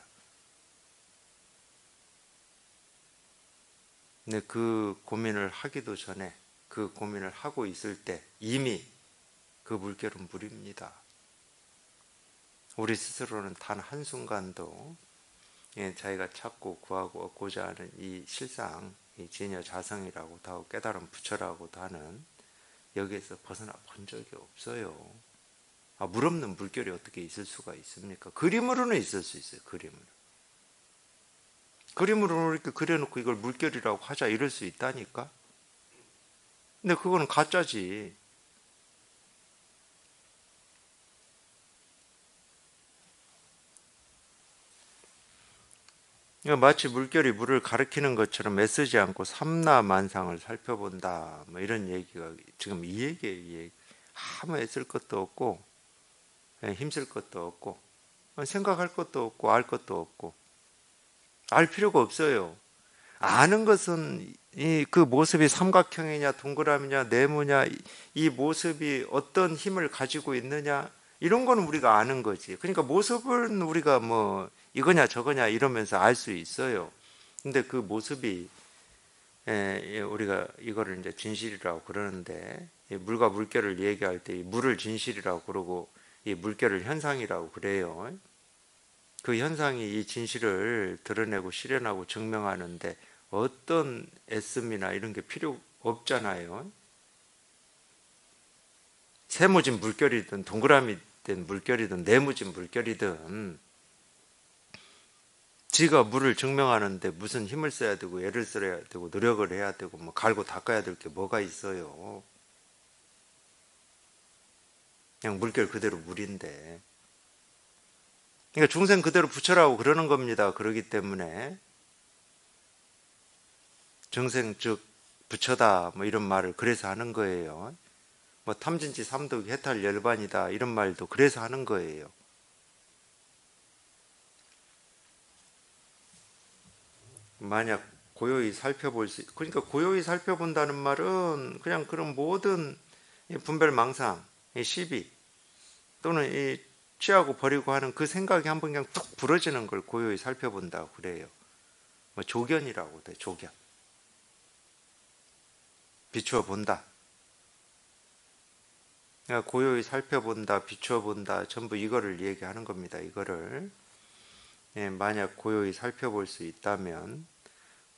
근데 그 고민을 하기도 전에, 그 고민을 하고 있을 때 이미 그 물결은 물입니다. 우리 스스로는 단 한순간도 자기가 찾고 구하고 얻고자 하는 이 실상, 이 진여 자성이라고도 하고 깨달음 부처라고도 하는 여기에서 벗어나 본 적이 없어요. 물 없는 물결이 어떻게 있을 수가 있습니까? 그림으로는 있을 수 있어요. 그림으로 이렇게 그려놓고 이걸 물결이라고 하자 이럴 수 있다니까. 근데 그거는 가짜지. 마치 물결이 물을 가리키는 것처럼 애쓰지 않고 삼라만상을 살펴본다, 뭐 이런 얘기가 지금 이 얘기예요. 이 얘기. 아무 애쓸 것도 없고 힘쓸 것도 없고 생각할 것도 없고 알 것도 없고 알 필요가 없어요. 아는 것은 그 모습이 삼각형이냐 동그라미냐 네모냐, 이 모습이 어떤 힘을 가지고 있느냐, 이런 거는 우리가 아는 거지. 그러니까 모습은 우리가 뭐 이거냐 저거냐 이러면서 알 수 있어요. 근데 그 모습이 우리가 이거를 이제 진실이라고 그러는데, 물과 물결을 얘기할 때 이 물을 진실이라고 그러고 이 물결을 현상이라고 그래요. 그 현상이 이 진실을 드러내고 실현하고 증명하는데 어떤 애씀이나 이런 게 필요 없잖아요. 세모진 물결이든 동그라미 된 물결이든 네모진 물결이든 지가 물을 증명하는데 무슨 힘을 써야 되고 애를 써야 되고 노력을 해야 되고 뭐 갈고 닦아야 될 게 뭐가 있어요. 그냥 물결 그대로 물인데. 그러니까 중생 그대로 부처라고 그러는 겁니다. 그러기 때문에 중생 즉 부처다 뭐 이런 말을 그래서 하는 거예요. 뭐 탐진치 삼독 해탈 열반이다 이런 말도 그래서 하는 거예요. 만약 고요히 살펴볼 수, 그러니까 고요히 살펴본다는 말은 그냥 그런 모든 분별 망상, 시비 또는 이 취하고 버리고 하는 그 생각이 한번 그냥 뚝 부러지는 걸 고요히 살펴본다고 그래요. 뭐 조견이라고 돼, 조견. 비추어 본다. 그러니까 고요히 살펴본다, 비추어 본다, 전부 이거를 얘기하는 겁니다. 이거를 만약 고요히 살펴볼 수 있다면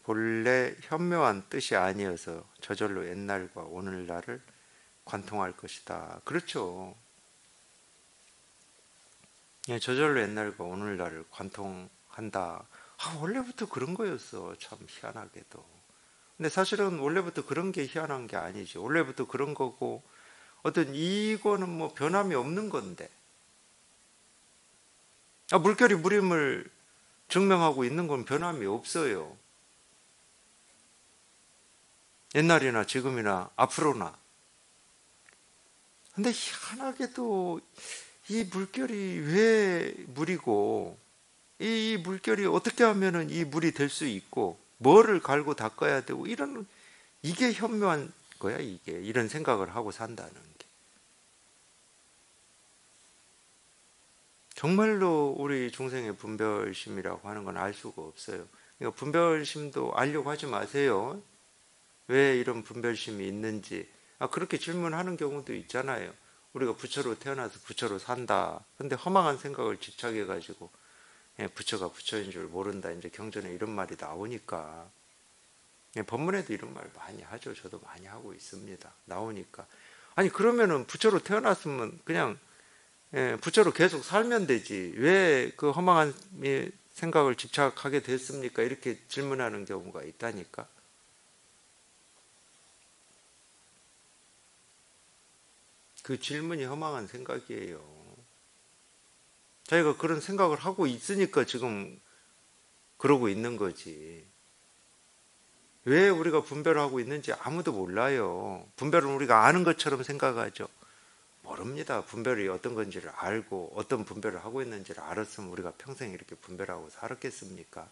본래 현묘한 뜻이 아니어서 저절로 옛날과 오늘날을 관통할 것이다. 그렇죠. 저절로 옛날과 오늘날을 관통한다. 원래부터 그런 거였어. 참 희한하게도. 근데 사실은 원래부터 그런 게 희한한 게 아니지. 원래부터 그런 거고 어떤 이거는 뭐 변함이 없는 건데. 물결이 무림을 증명하고 있는 건 변함이 없어요. 옛날이나 지금이나 앞으로나. 근데 희한하게도 이 물결이 왜 물이고 이 물결이 어떻게 하면은 이 물이 될 수 있고 뭐를 갈고 닦아야 되고 이런 이게 현묘한 거야 이게 이런 생각을 하고 산다는 게 정말로 우리 중생의 분별심이라고 하는 건 알 수가 없어요. 그러니까 분별심도 알려고 하지 마세요. 왜 이런 분별심이 있는지 그렇게 질문하는 경우도 있잖아요. 우리가 부처로 태어나서 부처로 산다. 근데 허망한 생각을 집착해 가지고 부처가 부처인 줄 모른다. 이제 경전에 이런 말이 나오니까 법문에도 이런 말 많이 하죠. 저도 많이 하고 있습니다. 나오니까 아니 그러면은 부처로 태어났으면 그냥 부처로 계속 살면 되지. 왜 그 허망한 생각을 집착하게 됐습니까? 이렇게 질문하는 경우가 있다니까. 그 질문이 허망한 생각이에요. 자기가 그런 생각을 하고 있으니까 지금 그러고 있는 거지. 왜 우리가 분별을 하고 있는지 아무도 몰라요. 분별은 우리가 아는 것처럼 생각하죠. 모릅니다. 분별이 어떤 건지를 알고 어떤 분별을 하고 있는지를 알았으면 우리가 평생 이렇게 분별하고 살았겠습니까?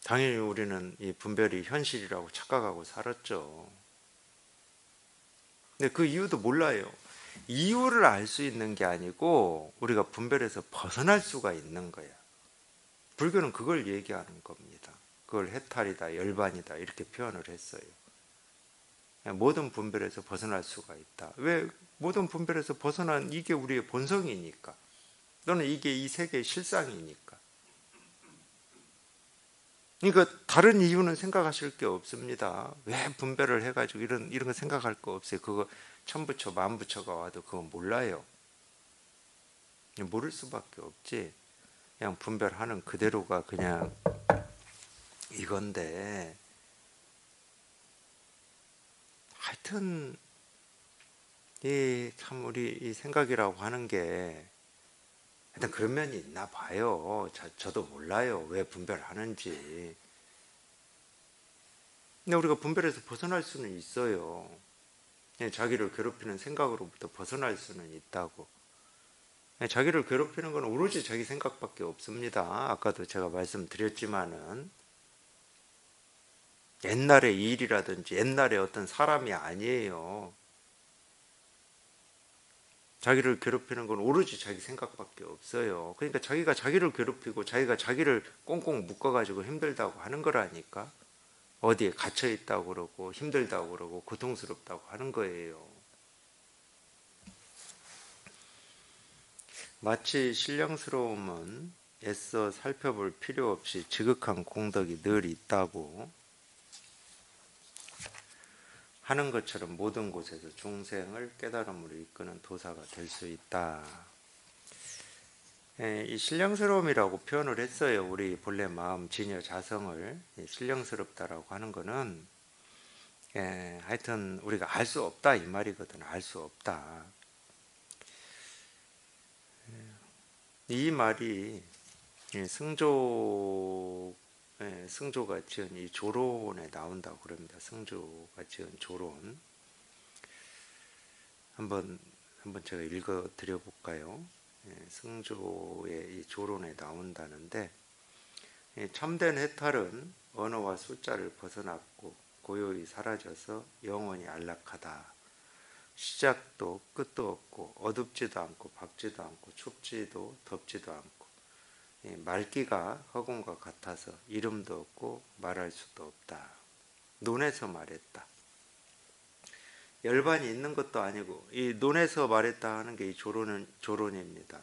당연히 우리는 이 분별이 현실이라고 착각하고 살았죠. 근데 그 이유도 몰라요. 이유를 알 수 있는 게 아니고 우리가 분별에서 벗어날 수가 있는 거야. 불교는 그걸 얘기하는 겁니다. 그걸 해탈이다, 열반이다 이렇게 표현을 했어요. 모든 분별에서 벗어날 수가 있다. 왜? 모든 분별에서 벗어난 이게 우리의 본성이니까. 또는 이게 이 세계의 실상이니까. 그러니까 다른 이유는 생각하실 게 없습니다. 왜 분별을 해가지고 이런 거 생각할 거 없어요. 그거 천부처 만부처가 와도 그거 몰라요. 모를 수밖에 없지. 그냥 분별하는 그대로가 그냥 이건데 하여튼 이 참 우리 이 생각이라고 하는 게 하여튼 그런 면이 있나 봐요. 저도 몰라요. 왜 분별하는지. 근데 우리가 분별해서 벗어날 수는 있어요. 자기를 괴롭히는 생각으로부터 벗어날 수는 있다고. 자기를 괴롭히는 건 오로지 자기 생각밖에 없습니다. 아까도 제가 말씀드렸지만은 옛날의 일이라든지 옛날의 어떤 사람이 아니에요. 자기를 괴롭히는 건 오로지 자기 생각밖에 없어요. 그러니까 자기가 자기를 괴롭히고 자기가 자기를 꽁꽁 묶어가지고 힘들다고 하는 거라니까. 어디에 갇혀 있다고 그러고 힘들다고 그러고 고통스럽다고 하는 거예요. 마치 신령스러움은 애써 살펴볼 필요 없이 지극한 공덕이 늘 있다고 하는 것처럼 모든 곳에서 중생을 깨달음으로 이끄는 도사가 될 수 있다. 이 신령스러움이라고 표현을 했어요. 우리 본래 마음 진여 자성을 신령스럽다라고 하는 거는 하여튼 우리가 알 수 없다 이 말이거든. 알 수 없다. 이 말이 승조가 지은 이 조론에 나온다고 그럽니다. 승조가 지은 조론 한번 제가 읽어 드려 볼까요? 승조의 이 조론에 나온다는데, 참된 해탈은 언어와 숫자를 벗어났고 고요히 사라져서 영원히 안락하다. 시작도 끝도 없고 어둡지도 않고 밝지도 않고 춥지도 덥지도 않고 말기가 허공과 같아서 이름도 없고 말할 수도 없다. 논에서 말했다. 열반이 있는 것도 아니고, 이 논에서 말했다 하는 게 이 조론입니다.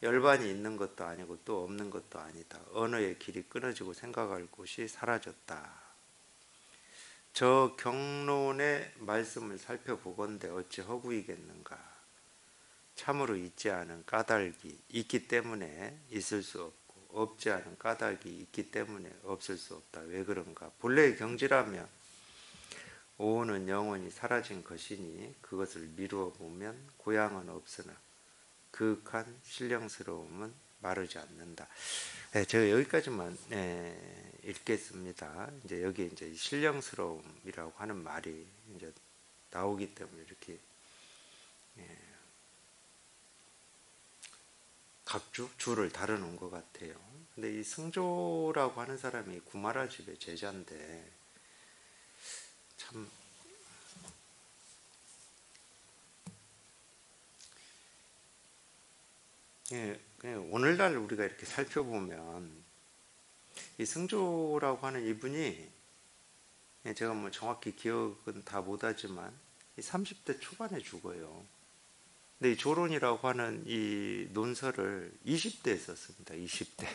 열반이 있는 것도 아니고 또 없는 것도 아니다. 언어의 길이 끊어지고 생각할 곳이 사라졌다. 저 경론의 말씀을 살펴보건대 어찌 허구이겠는가. 참으로 있지 않은 까닭이 있기 때문에 있을 수 없고 없지 않은 까닭이 있기 때문에 없을 수 없다. 왜 그런가. 본래의 경지라면 오온은 영원히 사라진 것이니 그것을 미루어 보면 고향은 없으나 그윽한 신령스러움은 마르지 않는다. 제가 여기까지만 읽겠습니다. 이제 여기 이제 신령스러움이라고 하는 말이 이제 나오기 때문에 이렇게 각 주를 다루는 것 같아요. 근데 이 승조라고 하는 사람이 구마라 집의 제자인데 참 그냥 오늘날 우리가 이렇게 살펴보면 이 승조라고 하는 이분이 제가 뭐 정확히 기억은 다 못하지만 30대 초반에 죽어요. 근데 이 조론이라고 하는 이 논설을 20대에 썼습니다. 20대.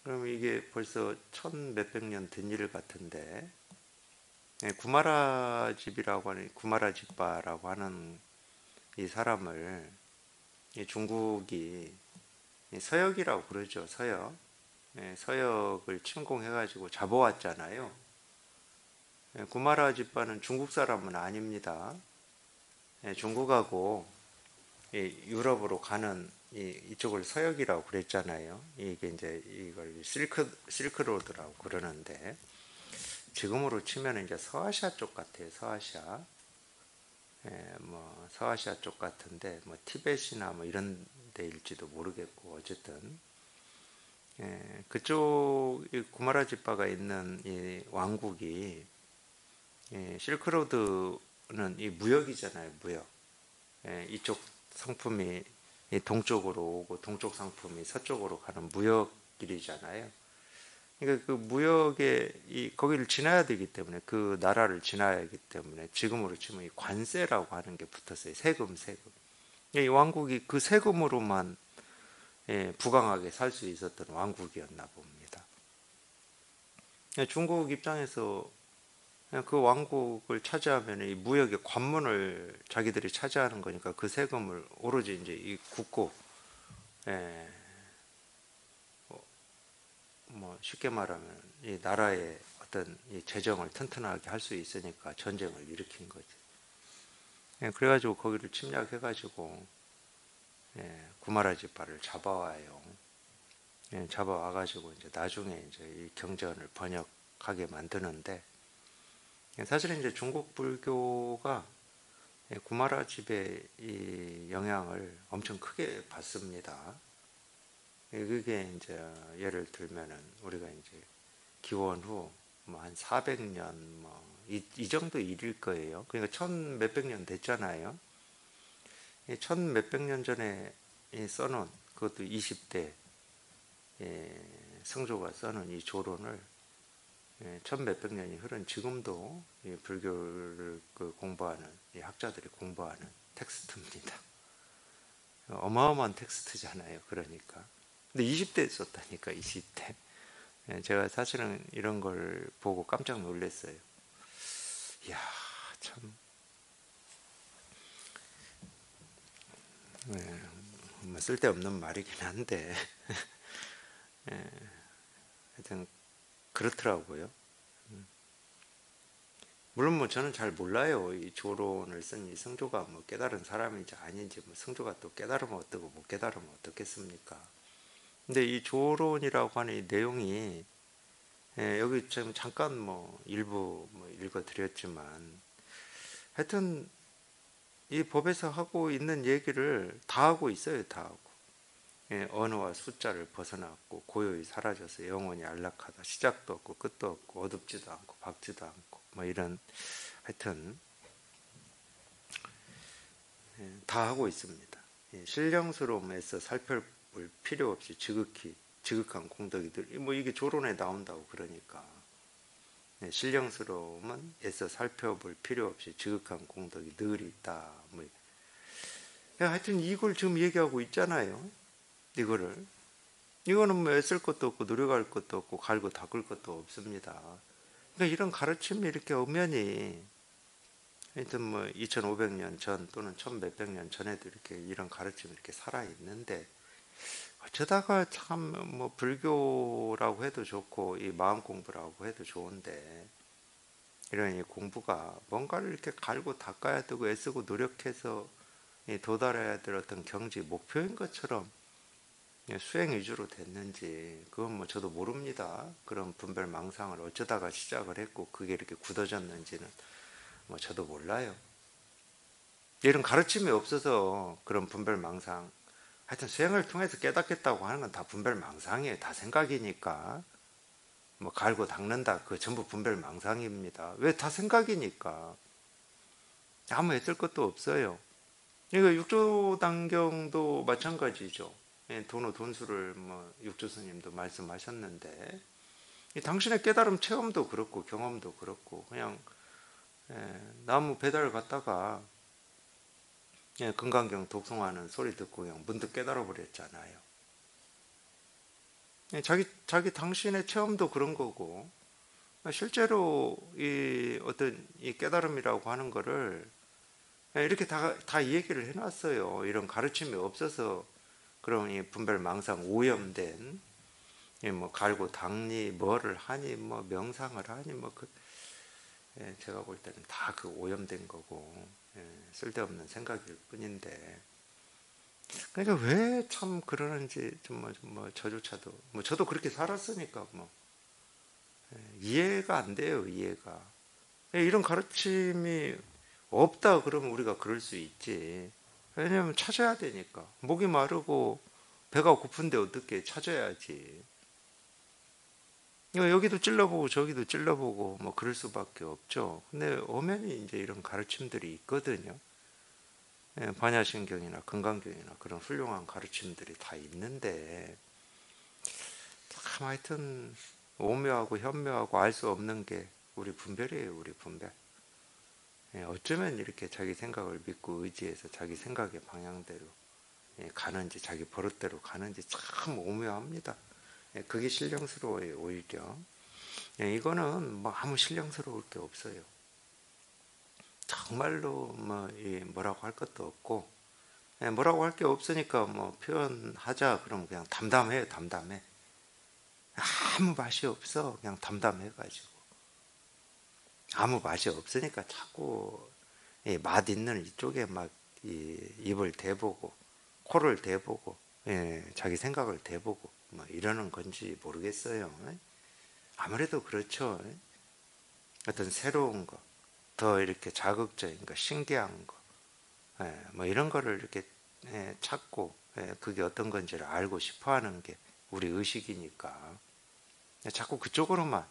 그럼 이게 벌써 천 몇백 년 된 일 같은데, 구마라 집이라고 하는 구마라 집바라고 하는 이 사람을 중국이 서역이라고 그러죠. 서역. 서역을 침공해가지고 잡아왔잖아요. 구마라 집바는 중국 사람은 아닙니다. 중국하고 유럽으로 가는 이쪽을 서역이라고 그랬잖아요. 이게 이제 이걸 실크로드라고 그러는데, 지금으로 치면 이제 서아시아 쪽 같아요. 서아시아. 뭐 서아시아 쪽 같은데 뭐 티벳이나 뭐 이런 데일지도 모르겠고, 어쨌든 그쪽 구마라 집바가 있는 이 왕국이 실크로드는 이 무역이잖아요. 무역. 이쪽 상품이 동쪽으로 오고 동쪽 상품이 서쪽으로 가는 무역길이잖아요. 그러니까 그 무역에 거기를 지나야 되기 때문에, 그 나라를 지나야 하기 때문에 지금으로 치면 이 관세라고 하는 게 붙었어요. 세금. 이 왕국이 그 세금으로만 부강하게 살 수 있었던 왕국이었나 봅니다. 중국 입장에서 그 왕국을 차지하면 이 무역의 관문을 자기들이 차지하는 거니까 그 세금을 오로지 이제 이 국고, 뭐 쉽게 말하면 이 나라의 어떤 이 재정을 튼튼하게 할 수 있으니까 전쟁을 일으킨 거죠. 그래가지고 거기를 침략해가지고 구마라 집바를 잡아와요. 잡아와가지고 이제 나중에 이제 이 경전을 번역하게 만드는데, 사실은 이제 중국 불교가 구마라 집의 이 영향을 엄청 크게 받습니다. 그게 이제 예를 들면은 우리가 이제 기원 후 뭐 한 400년 뭐 이 정도 일일 거예요. 그러니까 천 몇백 년 됐잖아요. 천 몇백 년 전에 써놓은, 그것도 20대 성조가 써놓은 이 조론을 천 몇백 년이 흐른 지금도 불교를 공부하는 학자들이 공부하는 텍스트입니다. 어마어마한 텍스트잖아요. 그러니까. 근데 20대에 썼다니까. 20대. 제가 사실은 이런 걸 보고 깜짝 놀랐어요. 이야, 참. 뭐 쓸데없는 말이긴 한데 하여튼 그렇더라고요. 물론 뭐 저는 잘 몰라요. 이 조론을 쓴 이 성조가 뭐 깨달은 사람인지 아닌지, 뭐 성조가 또 깨달으면 어떻고 못 깨달으면 어떻겠습니까? 근데 이 조론이라고 하는 이 내용이, 여기 지금 잠깐 뭐 일부 뭐 읽어드렸지만, 하여튼 이 법에서 하고 있는 얘기를 다 하고 있어요. 다 하고. 언어와 숫자를 벗어났고 고요히 사라져서 영원히 안락하다. 시작도 없고 끝도 없고 어둡지도 않고 밝지도 않고 뭐 이런, 하여튼 다 하고 있습니다. 신령스러움에서 살펴볼 필요 없이 지극한 공덕이들, 뭐 이게 조론에 나온다고. 그러니까 신령스러움은 애써 살펴볼 필요 없이 지극한 공덕이 늘 있다. 뭐 하여튼 이걸 지금 얘기하고 있잖아요. 이거는 뭐 애쓸 것도 없고 노력할 것도 없고 갈고 닦을 것도 없습니다. 그러니까 이런 가르침이 이렇게 엄연히, 하여튼 뭐 2500년 전 또는 1000몇백 년 전에도 이렇게 이런 가르침이 이렇게 살아 있는데, 어쩌다가 참 뭐 불교라고 해도 좋고 이 마음 공부라고 해도 좋은데, 이런 이 공부가 뭔가를 이렇게 갈고 닦아야 되고 애쓰고 노력해서 도달해야 될 어떤 경지 목표인 것처럼 수행 위주로 됐는지, 그건 뭐 저도 모릅니다. 그런 분별 망상을 어쩌다가 시작을 했고 그게 이렇게 굳어졌는지는 뭐 저도 몰라요. 이런 가르침이 없어서 그런 분별 망상, 하여튼 수행을 통해서 깨닫겠다고 하는 건 다 분별 망상이에요. 다 생각이니까. 뭐 갈고 닦는다, 그 전부 분별 망상입니다. 왜? 다 생각이니까. 아무 애쓸 것도 없어요. 이거 육조단경도 마찬가지죠. 돈의 돈수를 뭐 육조 스님도 말씀하셨는데, 당신의 깨달음 체험도 그렇고 경험도 그렇고, 그냥 나무 배달 갔다가 금강경 독송하는 소리 듣고 그냥 문득 깨달아 버렸잖아요. 자기 당신의 체험도 그런 거고, 실제로 이 어떤 이 깨달음이라고 하는 거를 이렇게 다 얘기를 해놨어요. 이런 가르침이 없어서 그런 이 분별 망상 오염된, 뭐 갈고 닦니 뭐를 하니 뭐 명상을 하니 뭐 제가 볼 때는 다 그 오염된 거고, 쓸데없는 생각일 뿐인데, 그러니까 왜 참 그러는지 뭐 저조차도 뭐 저도 그렇게 살았으니까 뭐 이해가 안 돼요. 이해가. 이런 가르침이 없다 그러면 우리가 그럴 수 있지. 왜냐면 찾아야 되니까. 목이 마르고 배가 고픈데 어떻게 찾아야지. 여기도 찔러보고 저기도 찔러보고 뭐 그럴 수밖에 없죠. 근데 엄연히 이제 이런 가르침들이 있거든요. 반야신경이나 금강경이나 그런 훌륭한 가르침들이 다 있는데, 참 하여튼 오묘하고 현묘하고 알 수 없는 게 우리 분별이에요. 우리 분별. 어쩌면 이렇게 자기 생각을 믿고 의지해서 자기 생각의 방향대로 가는지, 자기 버릇대로 가는지 참 오묘합니다. 그게 신령스러워요. 오히려 이거는 뭐 아무 신령스러울 게 없어요. 정말로 뭐 뭐라고 할 것도 없고, 뭐라고 할 게 없으니까 뭐 표현하자 그러면 그냥 담담해요. 담담해. 아무 맛이 없어. 그냥 담담해가지고. 아무 맛이 없으니까 자꾸 맛 있는 이쪽에 막 입을 대보고 코를 대보고 자기 생각을 대보고 뭐 이러는 건지 모르겠어요. 아무래도 그렇죠. 어떤 새로운 거, 더 이렇게 자극적인 거, 신기한 거, 뭐 이런 거를 이렇게 찾고 그게 어떤 건지를 알고 싶어 하는 게 우리 의식이니까 자꾸 그쪽으로만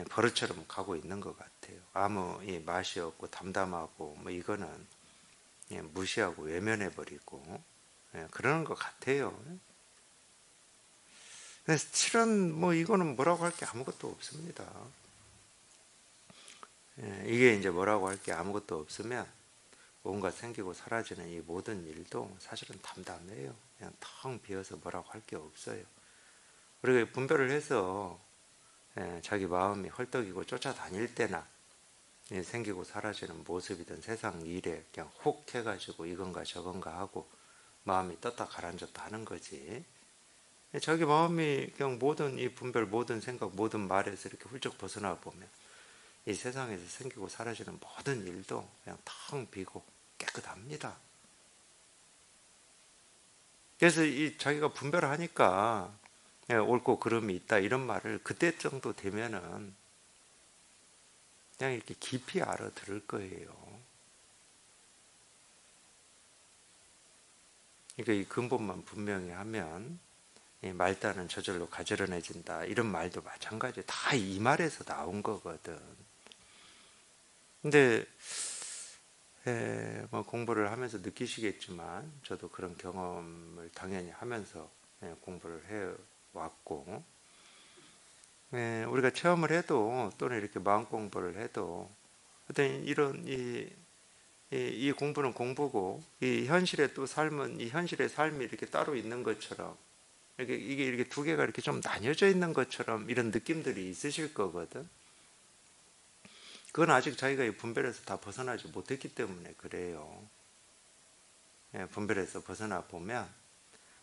버릇처럼 가고 있는 것 같아요. 아무 맛이 없고 담담하고 뭐 이거는 무시하고 외면해 버리고 그러는 것 같아요. 실은 뭐 이거는 뭐라고 할 게 아무것도 없습니다. 이게 이제 뭐라고 할 게 아무것도 없으면 온갖 생기고 사라지는 이 모든 일도 사실은 담담해요. 그냥 텅 비어서 뭐라고 할 게 없어요. 우리가 분별을 해서 자기 마음이 헐떡이고 쫓아다닐 때나 생기고 사라지는 모습이든 세상 일에 그냥 혹 해가지고 이건가 저건가 하고 마음이 떴다 가라앉았다 하는 거지. 자기 마음이 그냥 모든 이 분별, 모든 생각, 모든 말에서 이렇게 훌쩍 벗어나 보면 이 세상에서 생기고 사라지는 모든 일도 그냥 텅 비고 깨끗합니다. 그래서 이 자기가 분별하니까 옳고 그름이 있다 이런 말을 그때 정도 되면은 그냥 이렇게 깊이 알아들을 거예요. 그러니까 이 근본만 분명히 하면 말단은 저절로 가지런해진다 이런 말도 마찬가지. 다 이 말에서 나온 거거든. 근데 뭐 공부를 하면서 느끼시겠지만 저도 그런 경험을 당연히 하면서 공부를 해 왔고, 우리가 체험을 해도 또는 이렇게 마음 공부를 해도 어떤 이런 이 공부는 공부고 이 현실의 또 삶은 이 현실의 삶이 이렇게 따로 있는 것처럼 이게 이렇게 두 개가 이렇게 좀 나뉘어져 있는 것처럼 이런 느낌들이 있으실 거거든. 그건 아직 자기가 이 분별에서 다 벗어나지 못했기 때문에 그래요. 분별에서 벗어나 보면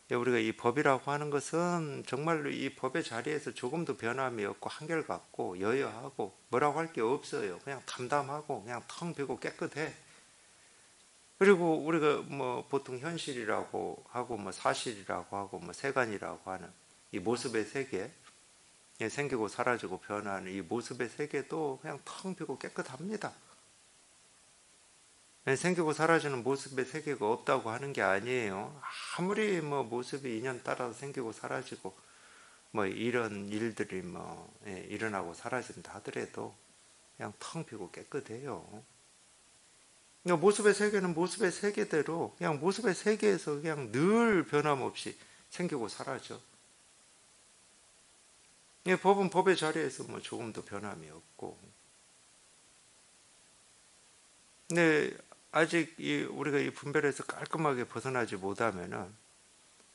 우리가 이 법이라고 하는 것은 정말로 이 법의 자리에서 조금도 변함이 없고 한결같고 여여하고 뭐라고 할 게 없어요. 그냥 담담하고 그냥 텅 비고 깨끗해. 그리고 우리가 뭐 보통 현실이라고 하고 뭐 사실이라고 하고 뭐 세간이라고 하는 이 모습의 세계, 생기고 사라지고 변하는 이 모습의 세계도 그냥 텅 비고 깨끗합니다. 생기고 사라지는 모습의 세계가 없다고 하는 게 아니에요. 아무리 뭐 모습이 인연 따라서 생기고 사라지고 뭐 이런 일들이 뭐 일어나고 사라진다 하더라도 그냥 텅 비고 깨끗해요. 그러니까 모습의 세계는 모습의 세계대로 그냥 모습의 세계에서 그냥 늘 변함없이 생기고 사라져. 법은 법의 자리에서 뭐 조금도 변함이 없고. 근데 아직 우리가 이 분별에서 깔끔하게 벗어나지 못하면은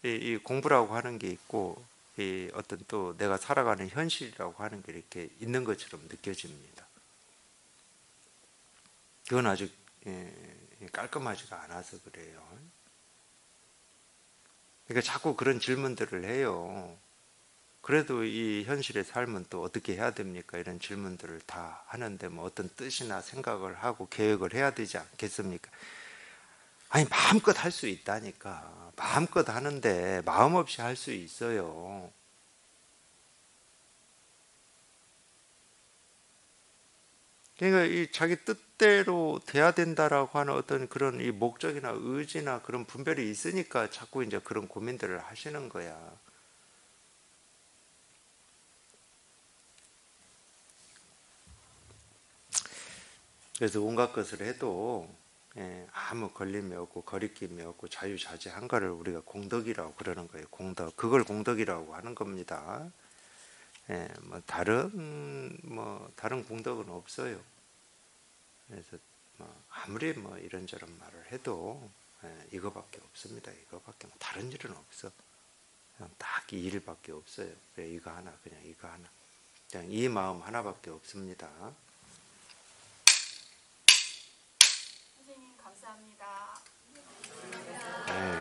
이 공부라고 하는 게 있고 이 어떤 또 내가 살아가는 현실이라고 하는 게 이렇게 있는 것처럼 느껴집니다. 그건 아직 깔끔하지가 않아서 그래요. 그러니까 자꾸 그런 질문들을 해요. 그래도 이 현실의 삶은 또 어떻게 해야 됩니까? 이런 질문들을 다 하는데 뭐 어떤 뜻이나 생각을 하고 계획을 해야 되지 않겠습니까? 아니 마음껏 할 수 있다니까. 마음껏 하는데 마음 없이 할 수 있어요. 그러니까 이 자기 뜻대로 돼야 된다라고 하는 어떤 그런 이 목적이나 의지나 그런 분별이 있으니까 자꾸 이제 그런 고민들을 하시는 거야. 그래서 온갖 것을 해도 아무 걸림이 없고 거리낌이 없고 자유자재한 거를 우리가 공덕이라고 그러는 거예요. 공덕. 그걸 공덕이라고 하는 겁니다. 뭐 다른 공덕은 없어요. 그래서 뭐 아무리 뭐 이런저런 말을 해도 이거밖에 없습니다. 이거밖에 뭐 다른 일은 없어. 그냥 딱 이 일밖에 없어요. 그래 이거 하나 그냥 이거 하나. 그냥 이 마음 하나밖에 없습니다. 선생님 감사합니다. 네.